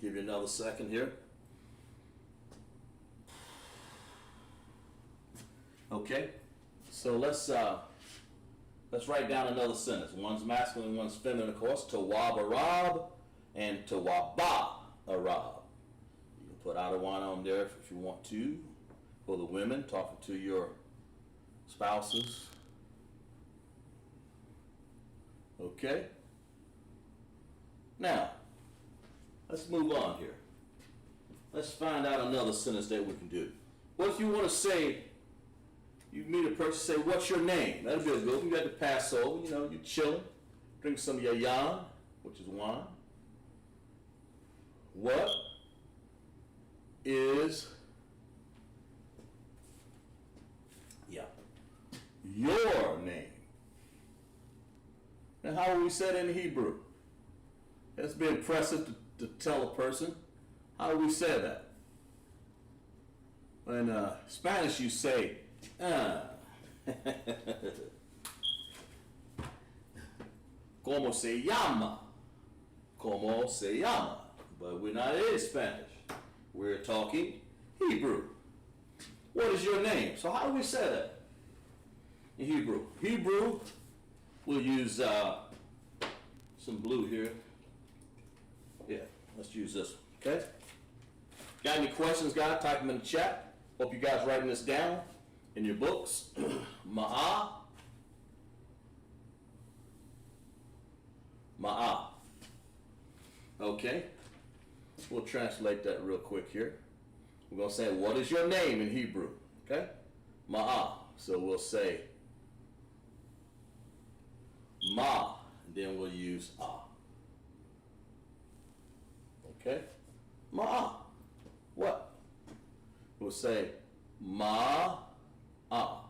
Give you another second here. Okay, so let's write down another sentence. One's masculine, one's feminine, of course. Tawab arab and tawaba arab. You can put either one on there if you want to. For the women, talking to your spouses. Okay. Now, let's move on here. Let's find out another sentence that we can do. What if you want to say, you meet a person, say, what's your name? That'll be good. You got to pass over, you know, you're chilling, drink some of your yan, which is wine. What is your name? And how will we say it in Hebrew? It's be impressive to tell a person. How do we say that? In Spanish, you say, ¿Cómo se llama? ¿Cómo se llama? But we're not in Spanish. We're talking Hebrew. What is your name? So how do we say that in Hebrew? Hebrew, we'll use some blue here. Yeah, let's use this one, okay? Got any questions, guys? Type them in the chat. Hope you guys writing this down in your books. Ma'a. Ma'a. Okay. We'll translate that real quick here. We're going to say, what is your name in Hebrew? Okay? Ma'a. So we'll say ma, and then we'll use ah. Okay? Ma'a. What? We'll say ma ah.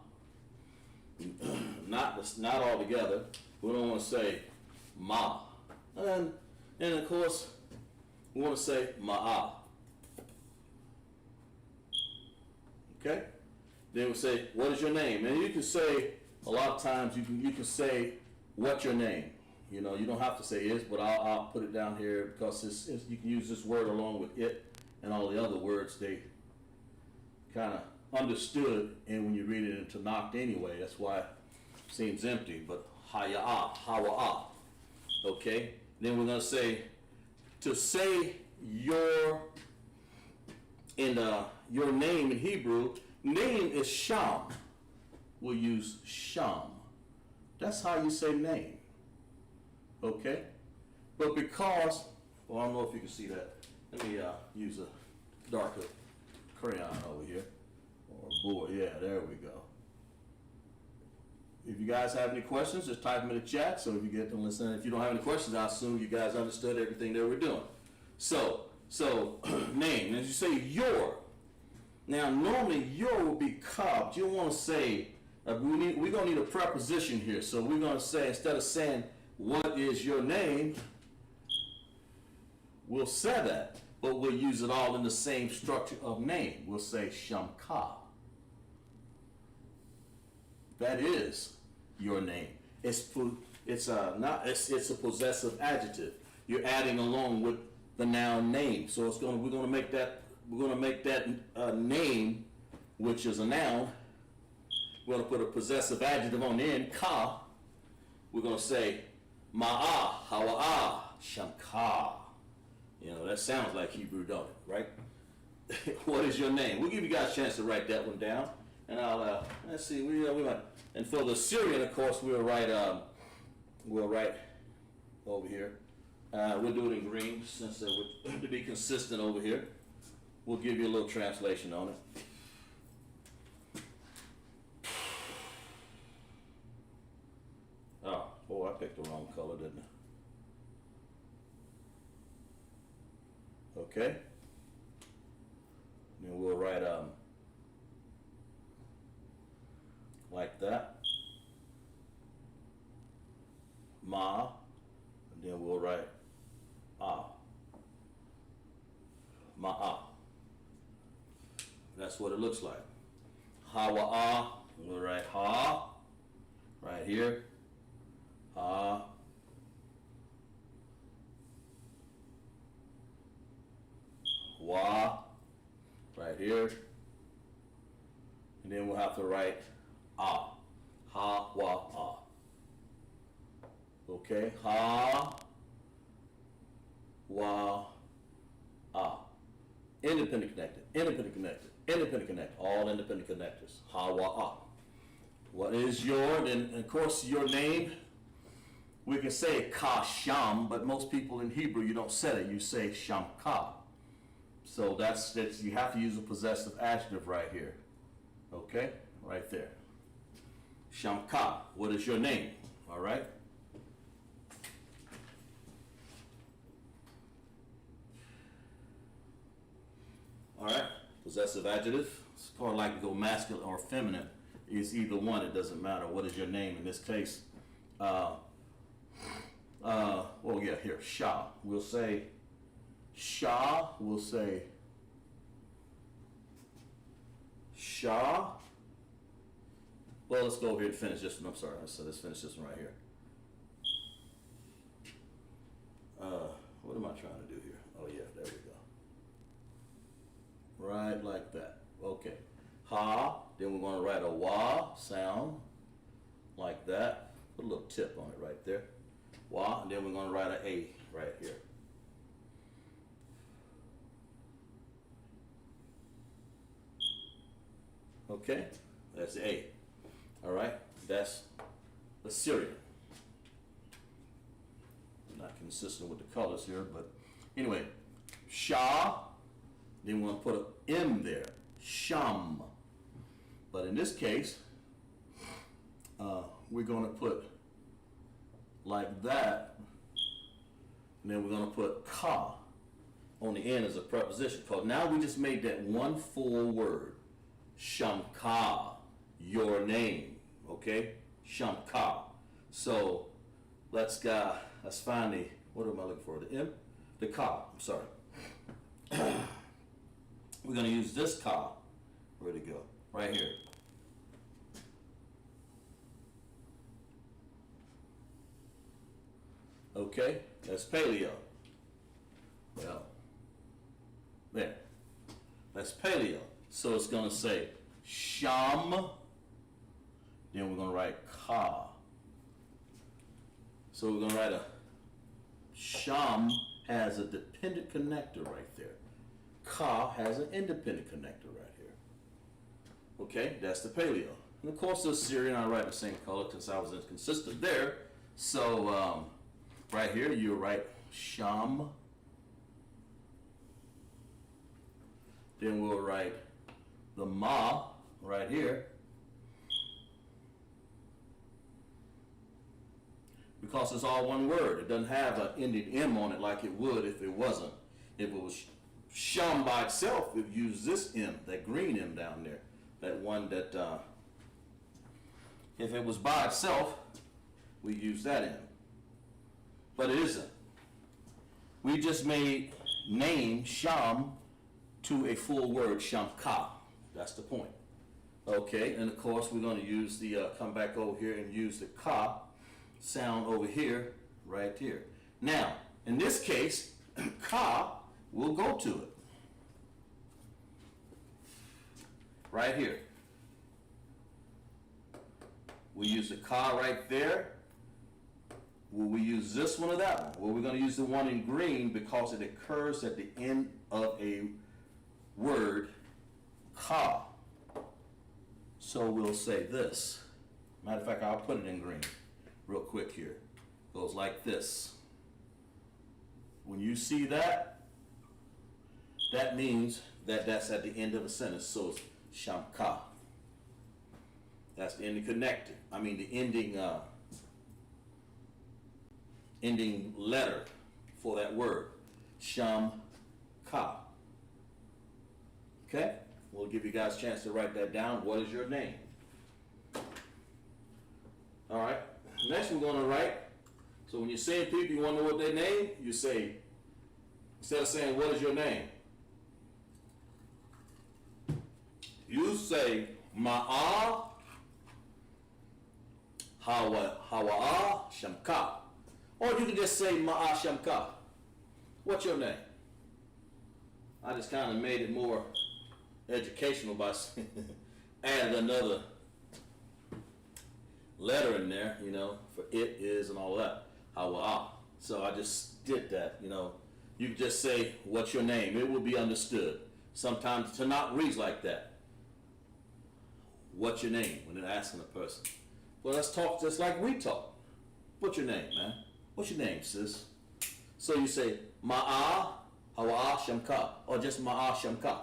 Not all together. We don't want to say ma. And of course, we want to say ma'a. Okay? Then we say, what is your name? And you can say, a lot of times you can say, what's your name? You know, you don't have to say is, but I'll put it down here because you can use this word along with it and all the other words. They kind of understood, and when you read it in Tanakh anyway, that's why it seems empty, but haya'ah, hawa'ah. Okay? Then we're going to say, to say your name in Hebrew, name is Sham. We'll use Sham. That's how you say name. Okay? But because, well, I don't know if you can see that. Let me use a darker crayon over here. Or board, yeah, there we go. If you guys have any questions, just type them in the chat so if you get to listen. If you don't have any questions, I assume you guys understood everything that we're doing. So name, as you say, your. Now, normally your will be cobbed. You don't want to say, we're going to need a preposition here. So we're going to say, instead of saying, what is your name, we'll say that, but we'll use it all in the same structure of name. We'll say Shamka. That is your name. It's a possessive adjective. You're adding along with the noun name. So we're going to make that name, which is a noun. We're going to put a possessive adjective on the end, ka. We're going to say ma'a, hawa'a, shamka. You know, that sounds like Hebrew, don't it? Right? What is your name? We'll give you guys a chance to write that one down. And I'll, let's see, we might, and for the Syrian, of course, we'll write over here. We'll do it in green, since to be consistent over here. We'll give you a little translation on it. Oh, boy, I picked the wrong color, didn't I? Okay. Then we'll write, like that. Ma, and then we'll write ah. Ma'a. That's what it looks like. Hawa'a, we'll write ha, right here. Ha. Wa, right here. And then we'll have to write ah. Ha, wa, ah. Okay, ha, wa, ah. Independent connected, independent connected, independent connected, all independent connectors. Ha, wa, ah. What is your, then of course your name, we can say ka sham, but most people in Hebrew, you don't say it, you say shamka. So that's you have to use a possessive adjective right here. Okay, right there. Shamka, what is your name? All right. All right, possessive adjective. It's called like go masculine or feminine. It's either one, it doesn't matter. What is your name in this case? Well, yeah, here, Shah. We'll say Shah, we'll say Shah. Well, let's go over here and finish this one. I'm sorry, so let's finish this one right here. What am I trying to do here? Oh yeah, there we go. Right like that. Okay. Ha, then we're going to write a wa sound like that. Put a little tip on it right there. Wa, and then we're going to write an A right here. Okay, that's the A. All right, that's the Syrian. Not consistent with the colors here, but anyway, Shah, then we're going to put an M there, Sham. But in this case, we're going to put like that, and then we're going to put ka on the end as a preposition. Because now we just made that one full word, Shamka, your name, okay? Shamka. So let's find the, what am I looking for? The M? The ka, I'm sorry. We're going to use this ka. Where'd it go? Right here. Okay, that's paleo. Well, there. That's paleo. So it's going to say sham. Then we're going to write ka. So we're going to write a sham has a dependent connector right there. Ka has an independent connector right here. Okay, that's the paleo. And of course the Syrian, I write the same color since I was inconsistent there. So Right here, you write Sham. Then we'll write the Ma right here. Because it's all one word. It doesn't have an ending M on it like it would if it wasn't. If it was Sham by itself, we'd use this M, that green M down there. That one that, if it was by itself, we use that M. But it isn't. We just made name Sham to a full word, Shamka. That's the point. Okay, and of course we're going to use the, come back over here and use the ka sound over here, right here. Now, in this case, ka will go to it. Right here. We use the ka right there. Will we use this one or that one? Well, we're going to use the one in green because it occurs at the end of a word, ka. So we'll say this. Matter of fact, I'll put it in green real quick here. Goes like this. When you see that, that means that that's at the end of a sentence. So it's Shamka. That's the ending connected. I mean the ending letter for that word. Shamka. Okay? We'll give you guys a chance to write that down. What is your name? All right. Next we're going to write. So when you're saying people, you want to know what their name? You say, instead of saying, what is your name? You say, Ma'a Hawa'a Shamka. Or you can just say, Ma'a Shamka. What's your name? I just kind of made it more educational by adding another letter in there, you know, for it, is, and all that. Hawa'a. So I just did that, you know. You can just say, what's your name? It will be understood. Sometimes Tanakh reads like that. What's your name? When they're asking a person. Well, let's talk just like we talk. What's your name, man? What's your name, sis? So you say, Ma'a Hawa'a Shamka, or just Ma'a Shamka.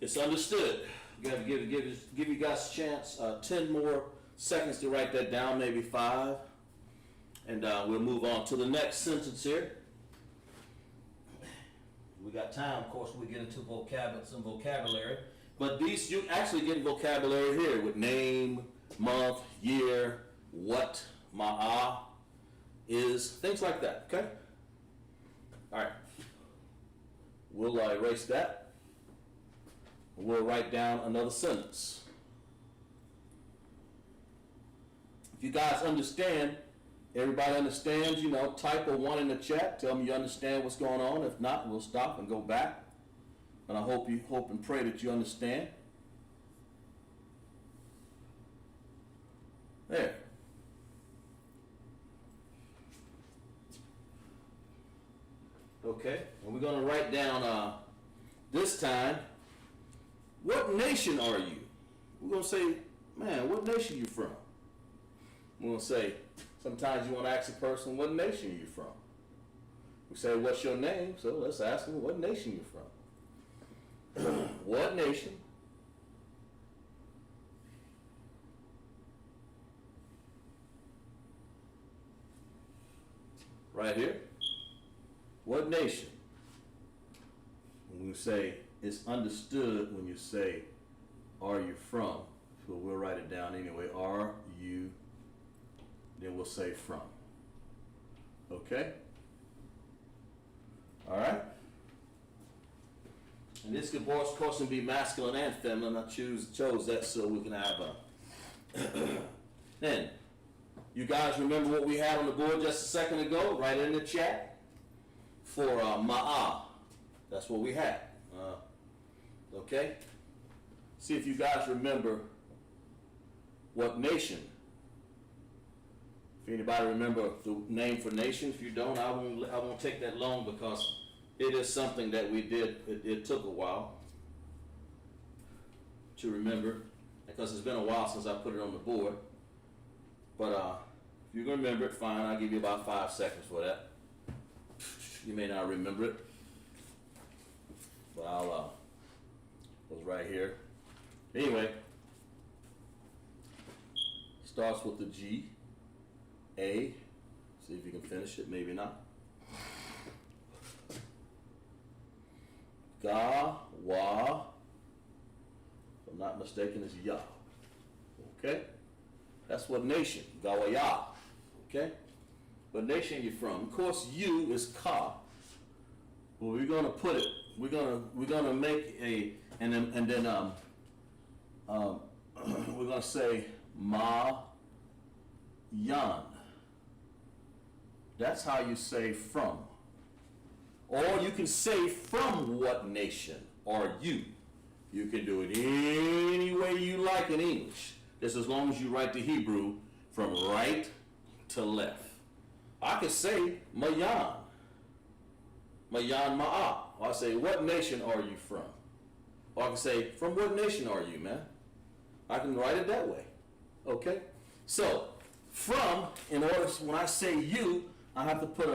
It's understood. We got to give you guys a chance, 10 more seconds to write that down, maybe 5. And we'll move on to the next sentence here. We got time, of course, we get into some vocabulary. But these, you actually get vocabulary here with name, month, year, what, ma'a is, things like that, okay? All right. We'll erase that. We'll write down another sentence. If you guys understand, everybody understands, you know, type a 1 in the chat. Tell me you understand what's going on. If not, we'll stop and go back. And I hope and pray that you understand. There. Okay, and we're going to write down this time, what nation are you? We're going to say, man, what nation are you from? We're going to say, sometimes you want to ask a person, what nation are you from? We say, what's your name? So let's ask them, what nation are you from? What nation? Right here. What nation? When we say, it's understood when you say, are you from? So we'll write it down anyway. Are you, then we'll say from. Okay? All right? And this could, of course, be masculine and feminine. I chose that so we can have a. Then, you guys remember what we had on the board just a second ago, right in the chat? For ma'a. That's what we had. Okay? See if you guys remember what nation. If anybody remember the name for nation, if you don't, I won't take that long because it is something that we did. It took a while to remember because it's been a while since I put it on the board. But If you can remember it, fine. I'll give you about 5 seconds for that. You may not remember it, but I'll was right here. Anyway, starts with the G, A. See if you can finish it. Maybe not. Ga, wa. If I'm not mistaken, is Ya. Okay? That's what nation. Gawaya. Okay? What nation you from? Of course, you is Ka. Well, we're gonna put it. We're gonna make a and then we're gonna say Ma Yan. That's how you say from. Or you can say from what nation are you. You can do it any way you like in English. Just as long as you write the Hebrew from right to left. I could say Mayan. Mayan Ma'a. Or I say, what nation are you from? Or I can say, from what nation are you, man? I can write it that way. Okay? So, from, in order, when I say you, I have to put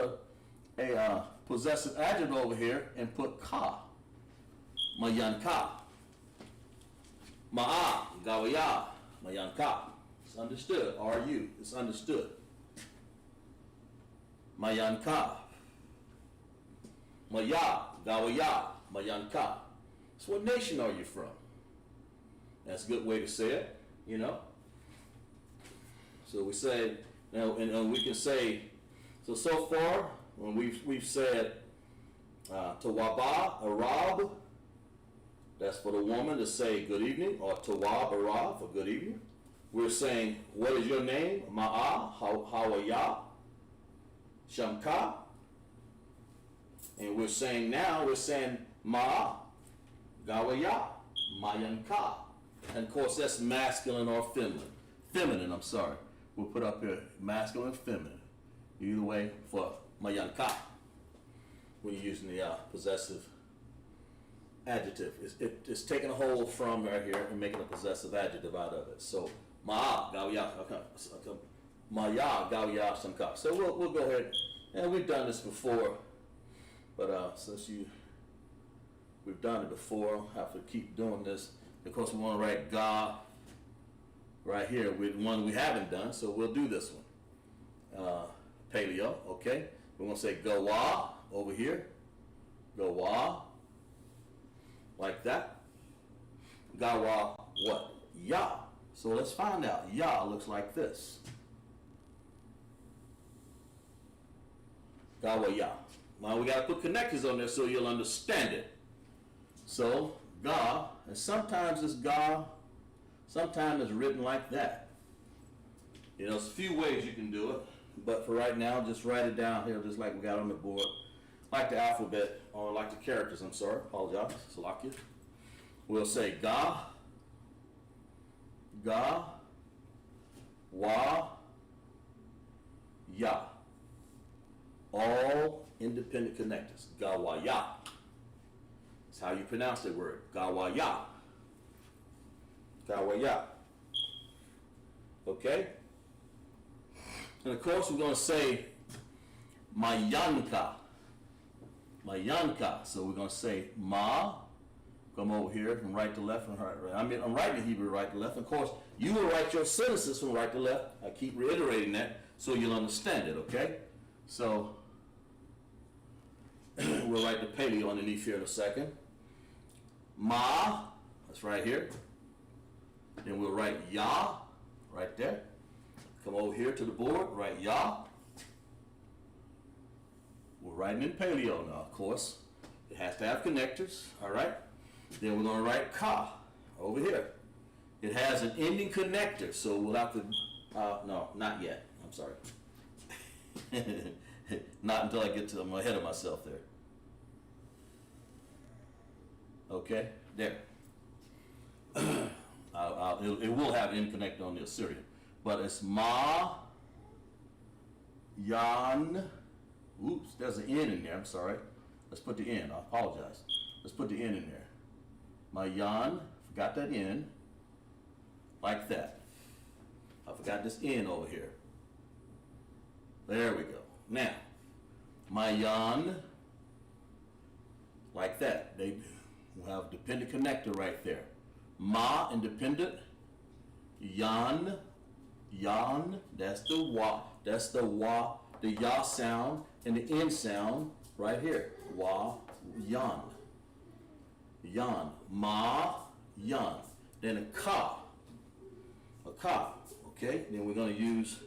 a possessive adjective over here and put ka. Mayan ka. Ma'a, gawaya, mayan ka. It's understood. Are you? It's understood. Mayan ka. Maya, gawaya, mayan ka. So what nation are you from? That's a good way to say it, you know. So we say, now, and we can say, so far, when we've said Tawaba, Arab, that's for the woman to say good evening, or Tawab, Arab for good evening. We're saying, what is your name? Ma'a, Hawaya, Shamka. And we're saying now, Ma'a, Gawaya, Mayanka. And of course, that's masculine or feminine. Feminine, I'm sorry. We'll put up here masculine, feminine. Either way for Mayanka. When you're using the possessive adjective. It's taking a hold from right here and making a possessive adjective out of it. So, Ma'a, Gawaya, Maya, Gawaya, Shamka. So we'll go ahead, and we've done this before, but since we've done it before, have to keep doing this. Of course, we want to write Ga right here with one we haven't done, so we'll do this one. Paleo, okay? We're going to say Gawa over here. Gawa. Like that. Gawa what? Ya. So let's find out. Ya looks like this. Gawa ya. Now we got to put connectors on there so you'll understand it. So, Ga, and sometimes it's Ga, sometimes it's written like that. You know, there's a few ways you can do it, but for right now, just write it down here just like we got on the board. Like the alphabet, or like the characters, I'm sorry, apologize, Salakia. We'll say Ga, Ga, Wa, Ya. All independent connectors. Ga, Wa, Ya. That's how you pronounce that word. Ga, Wa, Ya. Ga, Wa, Ya. Okay? And of course, we're going to say Mayanka. Mayanka. So we're going to say Ma. Come over here from right to left and right. I mean, I'm writing Hebrew right to left. Of course, you will write your sentences from right to left. I keep reiterating that so you'll understand it, okay? So we'll write the paleo underneath here in a second. Ma, that's right here. Then we'll write Ya right there. Come over here to the board, write Ya. We're writing in paleo now, of course. It has to have connectors, all right? Then we're going to write Ka over here. It has an ending connector, so we'll have to, no, not yet. I'm sorry. Not until I get to, I'm ahead of myself there. Okay, there. It will have an end connector on the Assyrian. But it's Ma, Yan, oops, there's an N in there, I'm sorry. Let's put the N, I apologize. Let's put the N in there. Mayan, forgot that N, like that. I forgot this N over here. There we go. Now, Mayan, like that. They will have dependent connector right there. Ma, independent. Yan, yan, that's the wa, the ya sound, and the n sound right here. Wa, yan. Yan, ma, yan. Then a ka, okay? Then we're going to use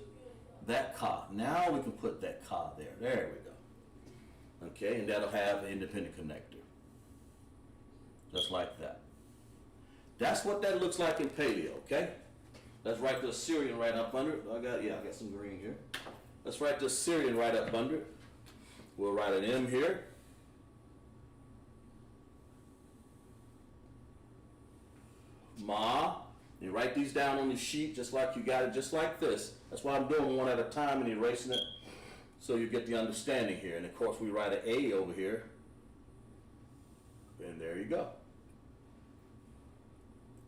that ka. Now we can put that ka there. There we go. Okay, and that'll have an independent connector. Just like that. That's what that looks like in paleo, okay? Let's write the Assyrian right up under it. I got some green here. Let's write the Assyrian right up under it. We'll write an M here. Ma. You write these down on the sheet just like you got it, just like this. That's why I'm doing one at a time and erasing it so you get the understanding here. And of course we write an A over here. And there you go.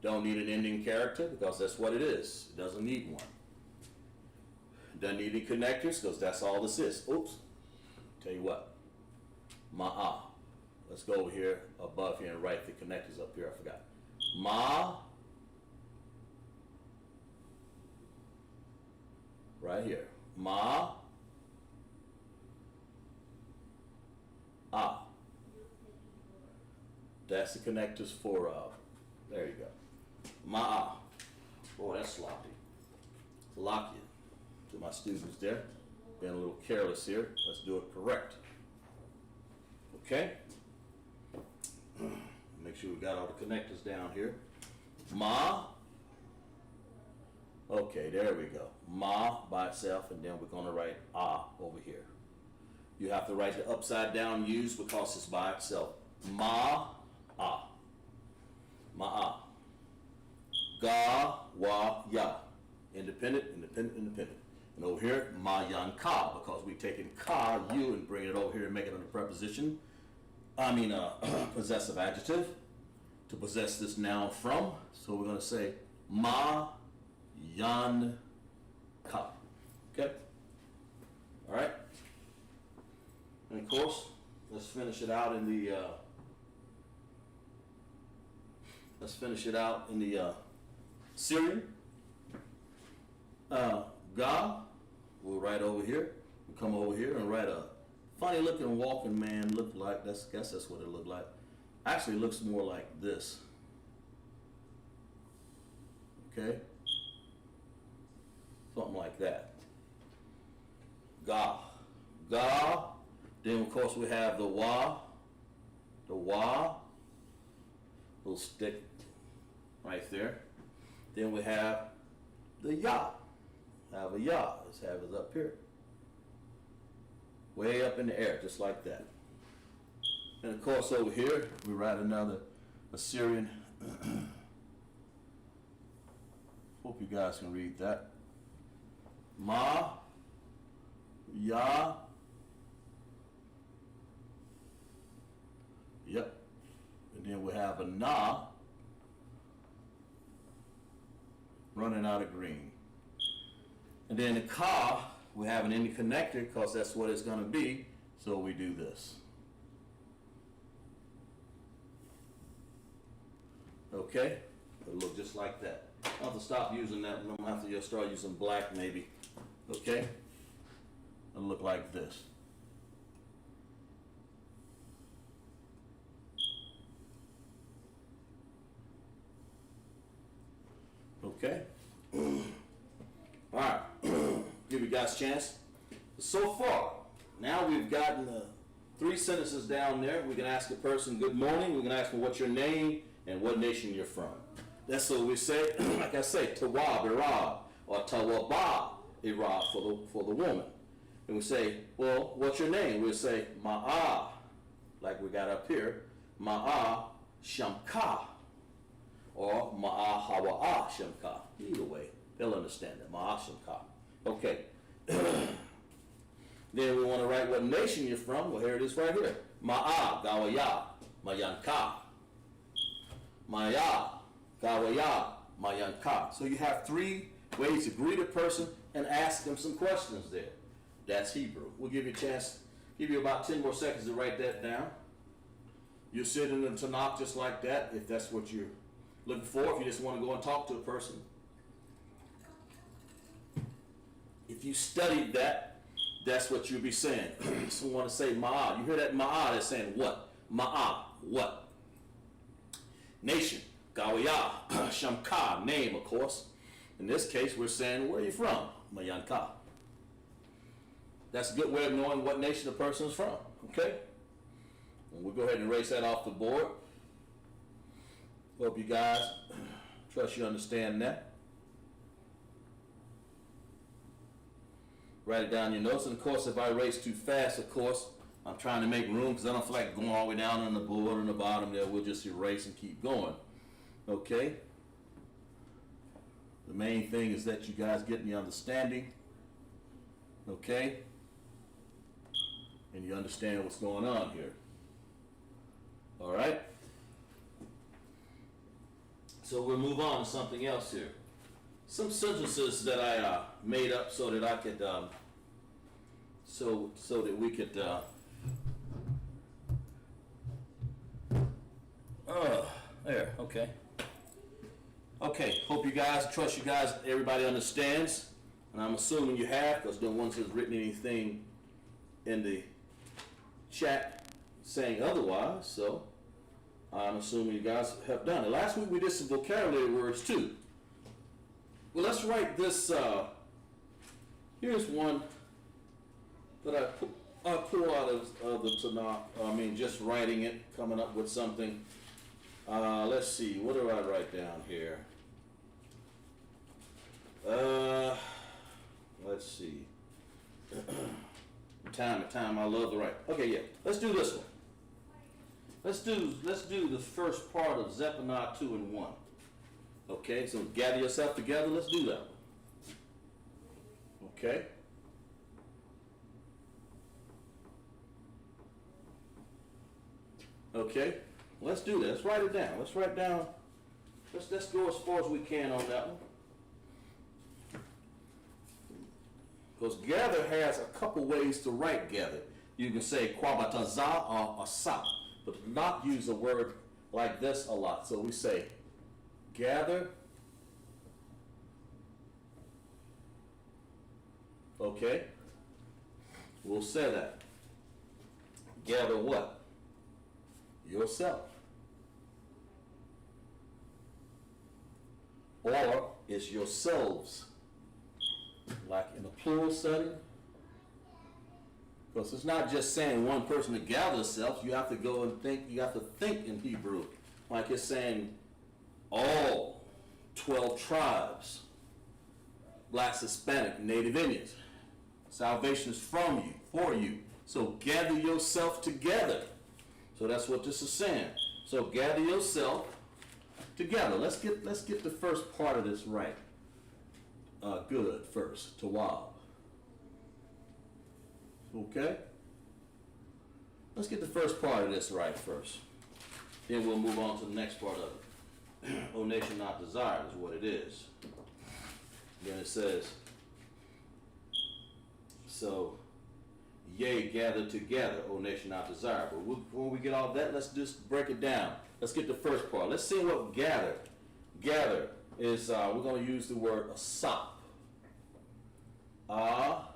Don't need an ending character because that's what it is. It doesn't need one. Doesn't need any connectors because that's all this is. Oops. Tell you what. Ma'a. Let's go over here above here and write the connectors up here. I forgot. Ma. Right here. Ma. Ah. That's the connectors for, there you go. Ma'a. Boy, that's sloppy. Sloppy. To my students there. Being a little careless here. Let's do it correct. Okay? Make sure we got all the connectors down here. Ma. Okay, there we go. Ma by itself, and then we're going to write ah over here. You have to write the upside down use because it's by itself. Ma, ah. Ma, ah. Ga, wa, ya. Independent, independent, independent. And over here, ma, yan, ka, because we're taking ka, you, and bringing it over here and making it a preposition. Possessive adjective to possess this noun from. So we're going to say ma, yan, ka. Okay? All right? And of course, let's finish it out in the Syrian. Ga, we'll write over here. We'll come over here and write a funny looking walking man look like. Guess that's what it looked like. Actually, it looks more like this. Okay? Something like that. Ga. Ga. Then of course we have the wa. The wa. Little stick right there. Then we have the ya. Have a ya. Let's have it up here. Way up in the air, just like that. And of course over here, we write another Assyrian. Hope you guys can read that. Ma, ya. Yep. And then we have a na running out of green. And then the ka, we have an ending connector because that's what it's going to be. So we do this. Okay? It'll look just like that. I'll have to stop using that. I'm going to have to just start using black maybe. Okay? It'll look like this. Okay? All right. Give you guys a chance. So far, now we've gotten 3 sentences down there. We can ask a person good morning. We can ask them what's your name and what nation you're from. That's what we say, like I say, tawab, irab, or tawaba, irab for the woman. And we say, well, what's your name? We'll say, ma'a, like we got up here, ma'a shamka, or ma'a hawa'a shamka. Either way, they'll understand that, ma'a shamka. Okay. Then we want to write what nation you're from. Well, here it is right here. Ma'a, gawaya, mayanka. Maya, gawaya, mayanka. So you have 3 ways to greet a person and ask them some questions there. That's Hebrew. We'll give you a chance, give you about 10 more seconds to write that down. You'll sit in the Tanakh just like that, if that's what you're looking for, if you just want to go and talk to a person. If you studied that, that's what you'll be saying. Someone want to say ma'ah. You hear that ma'ah, they're saying what? Ma'ah, what? Nation, Gawiyah, Shamka, name, of course. In this case, we're saying, where are you from? Mayanka. That's a good way of knowing what nation a person is from, okay? And we'll go ahead and erase that off the board. Hope you guys, trust you understand that. Write it down in your notes. And of course, if I erase too fast, of course, I'm trying to make room because I don't feel like going all the way down on the board on the bottom there. We'll just erase and keep going. Okay? The main thing is that you guys get the understanding. Okay? And you understand what's going on here. All right? So we'll move on to something else here. Some sentences that I made up so that I could, so that we could, there, okay. Okay, hope you guys, trust you guys, everybody understands. And I'm assuming you have, because no one has written anything in the chat saying otherwise, so I'm assuming you guys have done it. Last week we did some vocabulary words too. Well, let's write this, here's one that I pull out of the Tanakh, just writing it, coming up with something. Let's see, what do I write down here? Let's see. Time, I love to write. Okay, yeah, let's do this one. Let's do the first part of Zephaniah 2 and 1. Okay, so gather yourself together, let's do that one. Okay? Okay, let's do that. Let's write it down. Let's write down, let's go as far as we can on that one. Because gather has a couple ways to write gather. You can say kwabataza or asap, but not use a word like this a lot. So we say gather. Okay? We'll say that. Gather what? Yourself. Or it's yourselves. Like in a plural setting. Because it's not just saying one person to gather themselves. You have to go and think, you have to think in Hebrew. Like it's saying all 12 tribes, blacks, Hispanic, Native Indians. Salvation is from you, for you. So gather yourself together. So that's what this is saying. So gather yourself together. Let's get the first part of this right. Good first, Tawab. Okay? Let's get the first part of this right first. Then we'll move on to the next part of it. O nation not desired is what it is. Then it says, so, yea, gather together, O nation not desired. But when we get all that, let's just break it down. Let's get the first part. Let's see what gather. Gather is, we're going to use the word asap. Asap.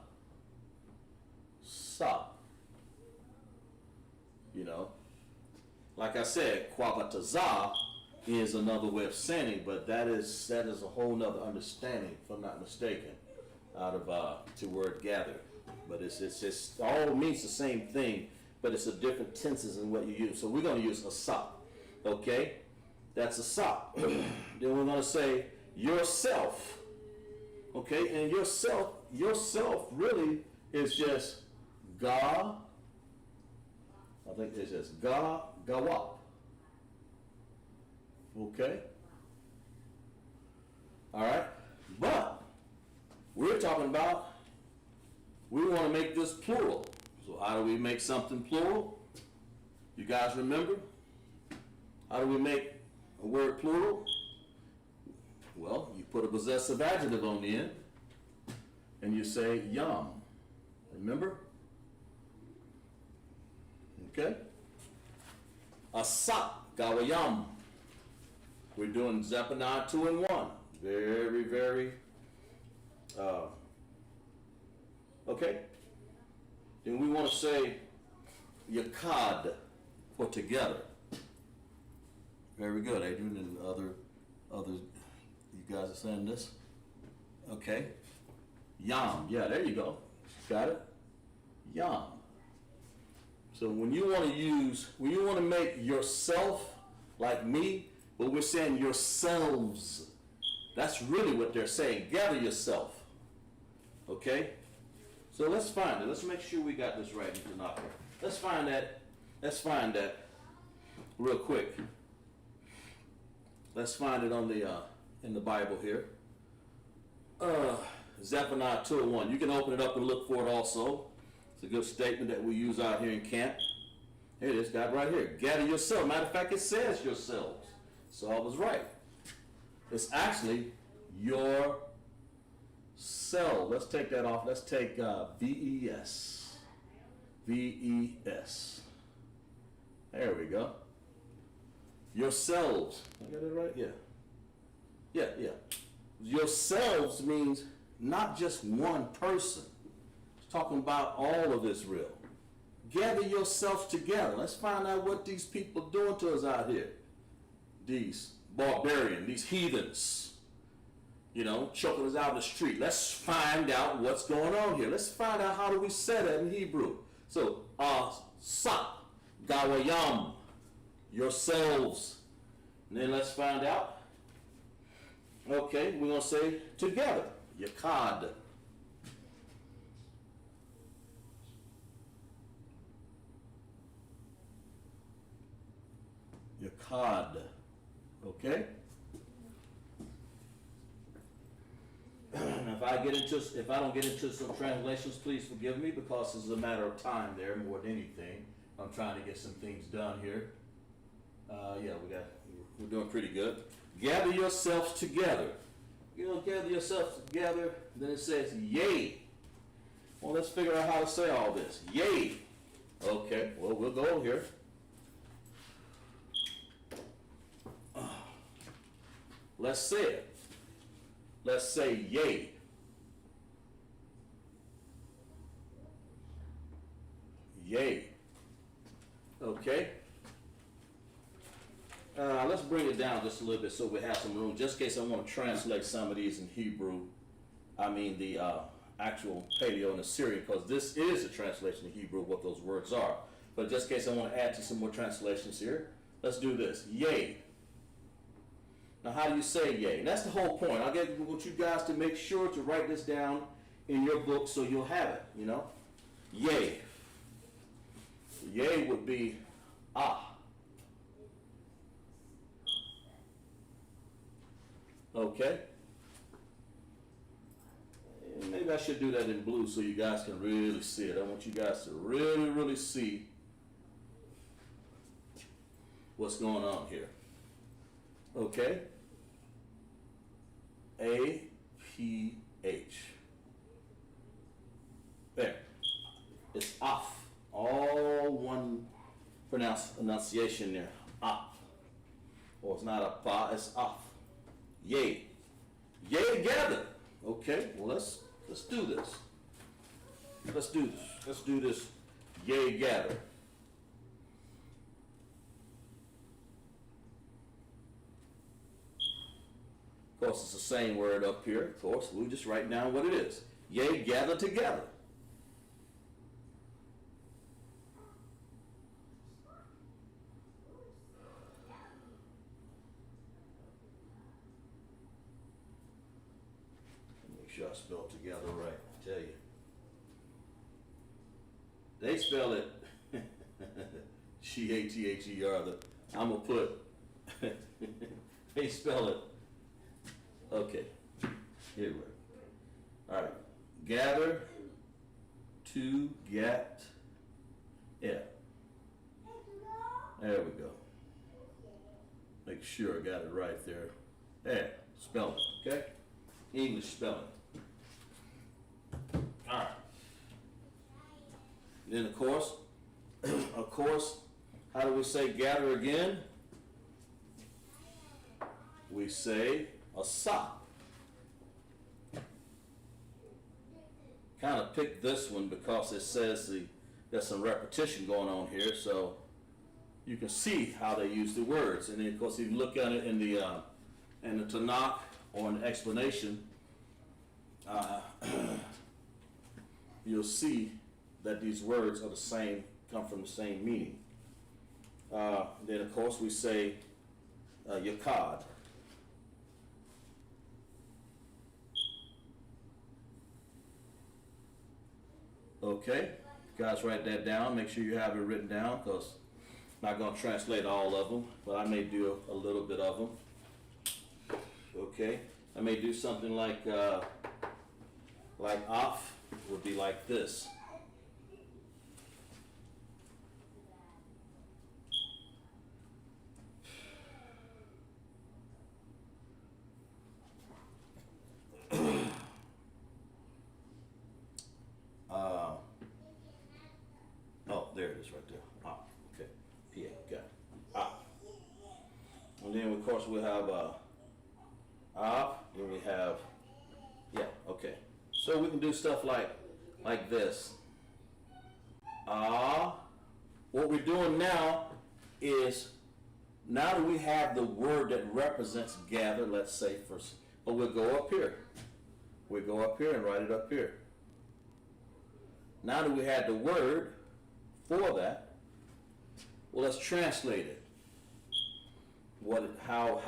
You know, like I said, kwabataza is another way of saying it, but that is a whole nother understanding, if I'm not mistaken, out of the word gather. But it's all means the same thing, but it's a different tenses in what you use. So we're going to use asap. Okay, that's asap. Then we're going to say yourself. Okay, and yourself really is just God. I think it says Gawap. Okay? Alright? But we're talking about, we want to make this plural. So how do we make something plural? You guys remember? How do we make a word plural? Well, you put a possessive adjective on the end and you say yum. Remember? Okay? Asak Gawayam. We're doing Zephaniah 2 and 1. Very, very, okay? Then we want to say Yakad for together. Very good, Adrian, and others, you guys are saying this? Okay. Yam, yeah, there you go. Got it? Yam. So when you want to make yourself like me, but we're saying yourselves. That's really what they're saying. Gather yourself. Okay? So let's find it. Let's make sure we got this right in Tanakh. Let's find that real quick. Let's find it on the in the Bible here. Zephaniah 2 and 1. You can open it up and look for it also. It's a good statement that we use out here in camp. Here it is, got it right here. Gather yourself. Matter of fact, it says yourselves. So I was right. It's actually your self. Let's take that off. Let's take V-E-S. V-E-S. There we go. Yourselves. I got it right? Yeah. Yourselves means not just one person. It's talking about all of Israel. Gather yourselves together. Let's find out what these people are doing to us out here. These barbarians, these heathens, choking us out in the street. Let's find out what's going on here. Let's find out how do we say that in Hebrew. So, Sak, Gawayam, yourselves. And then let's find out. Okay, we're going to say together, Yakad. Yakad. Okay? Now, if I don't get into some translations, please forgive me, because this is a matter of time there more than anything. I'm trying to get some things done here. We're doing pretty good. Gather yourselves together. Gather yourselves together. Then it says, yea. Well, let's figure out how to say all this. Yea. Okay, well, we'll go here. Let's say it. Let's say yea. Yea. Okay. Let's bring it down just a little bit so we have some room, just in case I want to translate some of these in Hebrew. I mean the actual Paleo and Assyrian, because this is a translation in Hebrew of what those words are. But just in case I want to add to some more translations here, let's do this. Yea. Now, how do you say yea? And that's the whole point. I want you guys to make sure to write this down in your book so you'll have it, Yea. Yea would be ah. Okay? And maybe I should do that in blue so you guys can really see it. I want you guys to really, really see what's going on here. Okay? A-P-H. There. It's off. All one pronunciation there. Off. Or it's not a pa, it's off. Yea. Yea gather. Okay, well let's do this. Let's do this. Let's do this. Yea gather. Of course, it's the same word up here. Of course, we'll just write down what it is. Yea, gather together. Make sure I spell it together right, I tell you. They spell it G-A-T-H-E-R. I'm going to put, they spell it. Okay, here we go. All right, gather, to get, yeah. There we go. Make sure I got it right there. There, spell it, okay? English spelling. All right. Then of course, how do we say gather again? We say I.S.U.P.K. Kind of picked this one because it says there's some repetition going on here, so you can see how they use the words. And then of course, if you look at it in the Tanakh or in the explanation, you'll see that these words are the same, come from the same meaning. Then of course we say Yakad. Okay, guys, write that down. Make sure you have it written down, because I'm not going to translate all of them, but I may do a little bit of them. Okay, I may do something like off would be like this. Oh, there it is right there. Ah, okay. Yeah, got it. Ah. And then, of course, we'll have then we have, yeah, okay. So we can do stuff like this. What we're doing now is, now that we have the word that represents gather, let's say first, but we'll go up here. We'll go up here and write it up here. Now that we had the word for that, well, let's translate it. How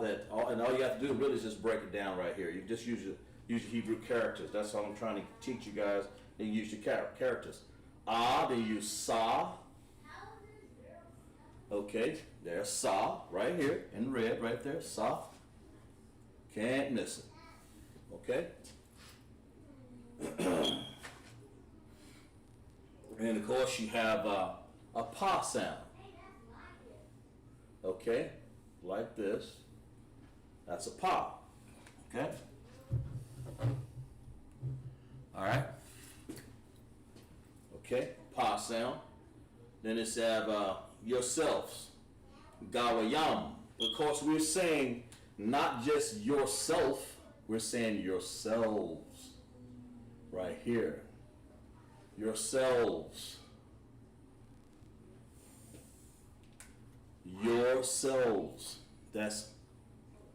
that, and all you have to do really is just break it down right here. You just use Hebrew characters. That's all I'm trying to teach you guys. Then you use your characters. Then you use sa. Okay, there's sa right here in red, right there. Sa. Can't miss it. Okay. And of course you have a pa sound. Okay, like this. That's a pa. Okay. All right. Okay, pa sound. Then it's have yourselves. Gawayam. Of course, we're saying not just yourself, we're saying yourselves. Right here. Yourselves. Yourselves. That's,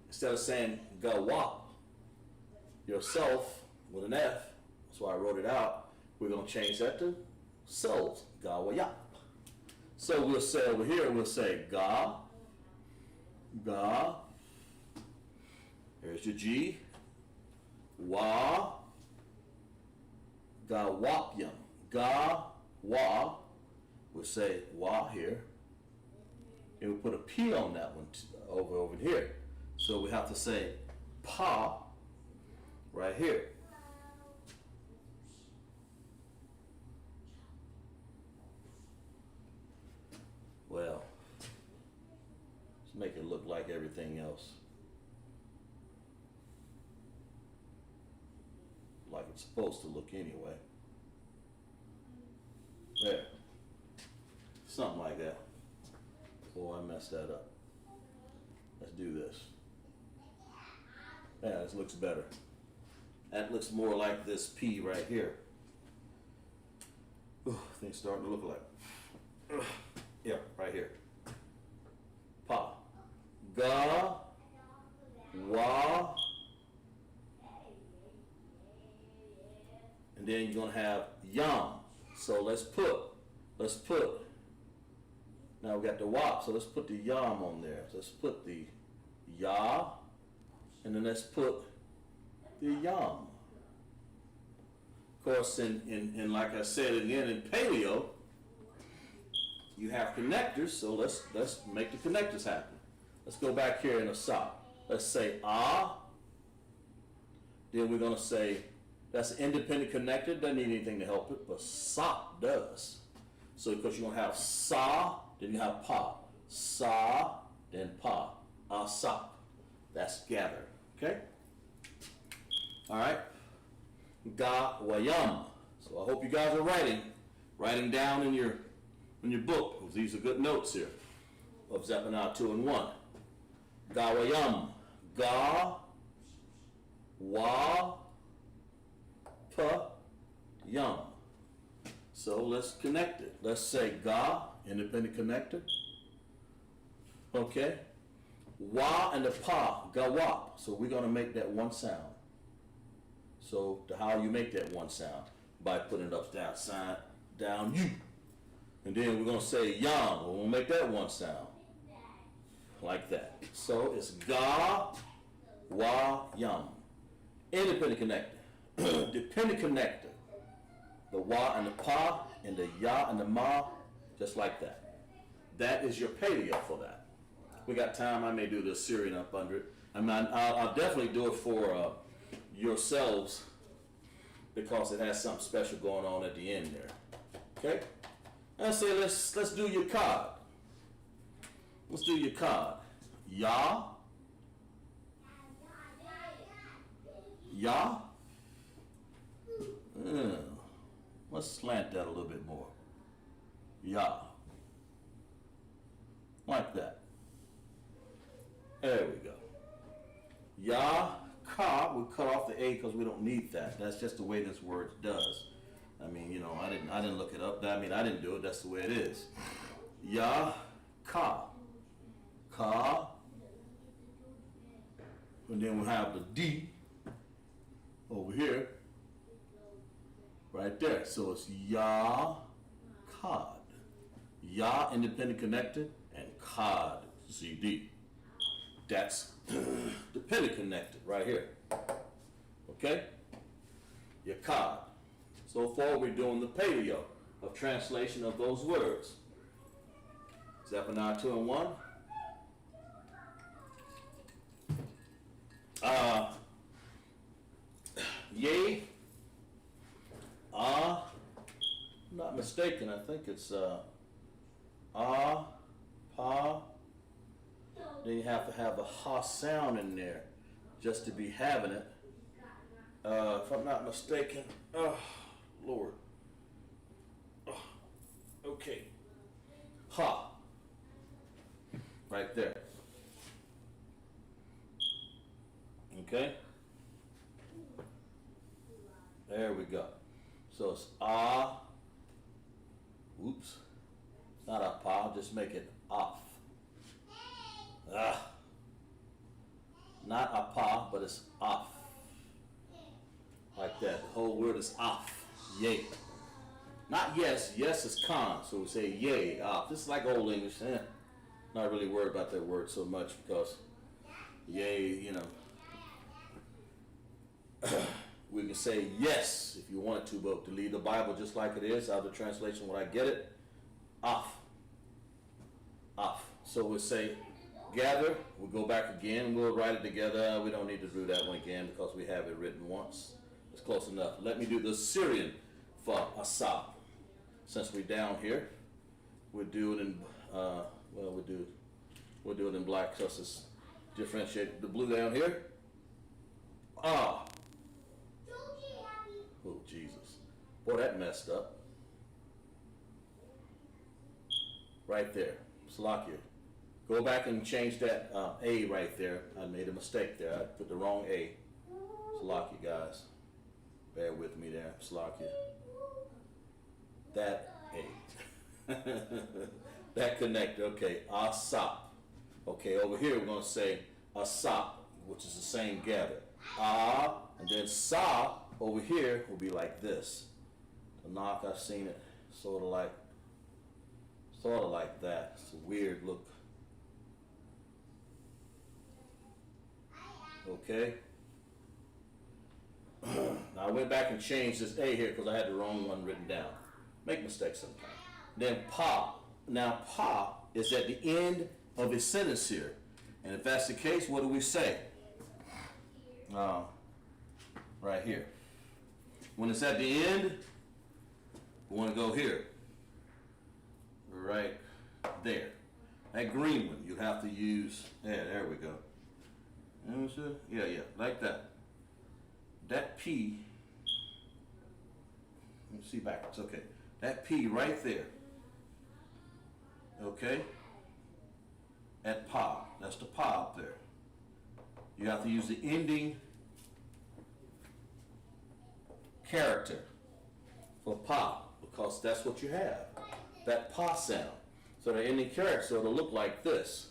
instead of saying gawap, yourself with an F, that's why I wrote it out, we're going to change that to selves. Gawayap. So we'll say over here, we'll say ga, here's your G, wa, gawapyam. Ga, wa, we'll say wa here, and we'll put a P on that one over here. So we have to say pa right here. Well, let's make it look like everything else. Like it's supposed to look anyway. There. Something like that. Boy, I messed that up. Let's do this. Yeah, this looks better. That looks more like this P right here. Things starting to look like. Yeah, right here. Pa. Ga. Wa. And then you're going to have yam. So let's put, now we got the wop, so let's put the yam on there. So let's put the ya, and then let's put the yam. Of course, in like I said again, in paleo, you have connectors, so let's make the connectors happen. Let's go back here in a sop. Let's say then we're going to say, that's an independent connector, doesn't need anything to help it, but sop does. So because you're going to have sa, then you have pa. Sa, then pa. A-sop. That's gather. Okay? All right? Ga-wayam. So I hope you guys are writing. Writing down in your book, because these are good notes here, of Zephaniah 2 and 1. Gawayam. Ga, wa, pa, yum. So let's connect it. Let's say Ga, independent connector. Okay. Wa and the pa, gawap. So we're going to make that one sound. So how you make that one sound? By putting it upside down, you. And then we're going to say yam. We'll make that one sound. Like that. So it's ga, wa, yum. Independent connector. Dependent connector. The wa and the pa and the ya and the ma, just like that. That is your paleo for that. We got time. I may do the Syrian up under it. I'll definitely do it for yourselves because it has something special going on at the end there. Okay? And say let's do your card. Let's do your card. Ya. Ya. Let's slant that a little bit more. Ya. Like that. There we go. Ya, ka, we cut off the A because we don't need that. That's just the way this word does. I mean, you know, I didn't look it up. I mean, I didn't do it. That's the way it is. Ya, ka. Ka. And then we have the D over here. Right there. So it's ya, cod. Ya, independent connected, and cod, ZD. That's dependent connected right here. Okay? Your cod. So far we're doing the paleo of translation of those words. Zephaniah 2 and 1. Yea. I'm not mistaken, I think it's pa. Then you have to have a ha sound in there just to be having it. If I'm not mistaken, Lord. Okay. Ha. Right there. Okay. There we go. So it's oops. Not a pa, just make it off. Not a pa, but it's off. Like that. The whole word is off. Yay. Not yes. Yes is con. So we say yay, off. This is like old English. Not really worried about that word so much because yay, you know. We can say yes if you wanted to, but to leave the Bible just like it is, out of the translation when I get it, off. Off. So we'll say gather, we'll go back again, we'll write it together. We don't need to do that one again because we have it written once. It's close enough. Let me do the Syrian for I.S.U.P.K. Since we're down here, we'll do it in, we'll do it in black because it's differentiated. The blue down here. Ah. Oh, Jesus. Boy, that messed up. Right there. Salakia. Go back and change that A right there. I made a mistake there. I put the wrong A. Salakia, guys. Bear with me there. Salakia. That A. That connector. Okay. I.S.U.P.K. Okay, over here we're going to say I.S.U.P.K, which is the same gather. And then Sa over here will be like this. The knock, I've seen it sort of like that. It's a weird look. Okay. Now I went back and changed this A here because I had the wrong one written down. Make mistakes sometimes. Then pa. Now pa is at the end of his sentence here. And if that's the case, what do we say? Right here. When it's at the end, we want to go here. Right there. That green one, you have to use, there we go. Yeah, like that. That P, let me see backwards, okay. That P right there. Okay? At pa. That's the pa up there. You have to use the ending character for pa, because that's what you have. That pa sound. So the ending character, so it'll look like this.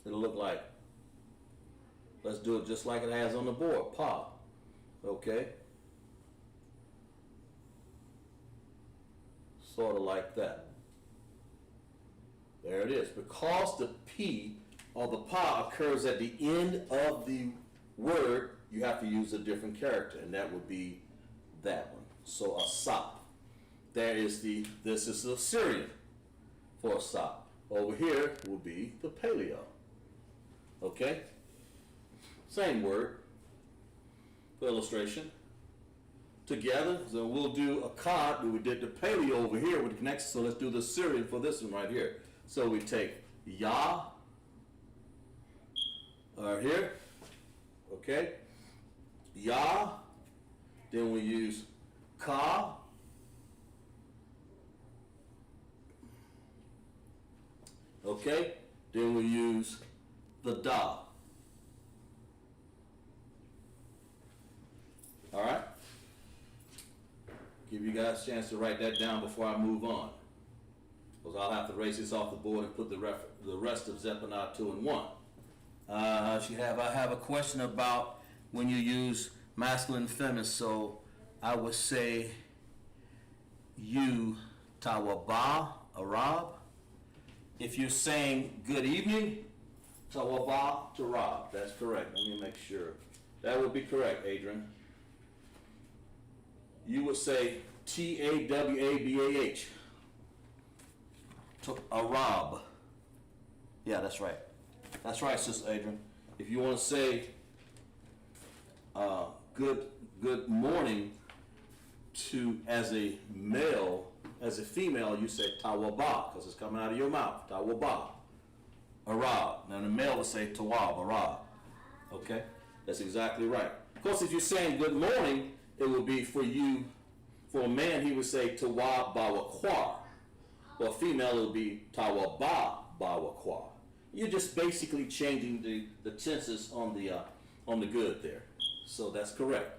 It'll look like, let's do it just like it has on the board, pa. Okay? Sort of like that. There it is. Because the P or the pa occurs at the end of the word, you have to use a different character, and that would be that one. So a sop. This is the Syrian for a sop. Over here will be the paleo. Okay? Same word for illustration. Together, so we'll do a cod, but we did the paleo over here with the connection, so let's do the Syrian for this one right here. So we take Yah, right here, okay? Yah, then we use Ka, okay? Then we use the Da. All right? Give you guys a chance to write that down before I move on, because I'll have to erase this off the board and put the rest of Zephaniah 2 and 1. I have a question about when you use masculine and feminine. So I would say you tawaba arab. If you're saying good evening, tawaba tarab. That's correct. Let me make sure. That would be correct, Adrian. You would say T-A-W-A-B-A-H. Arab. Yeah, that's right. That's right, Sister Adrian. If you want to say good morning to as a male, as a female, you say tawaba, because it's coming out of your mouth. Tawaba. Arab. Now the male would say tawab, Arab. Okay? That's exactly right. Of course, if you're saying good morning, it would be for you, for a man, he would say tawab bawakwa. For a female, it would be tawaba bawakwa. You're just basically changing the tenses on the good there. So that's correct.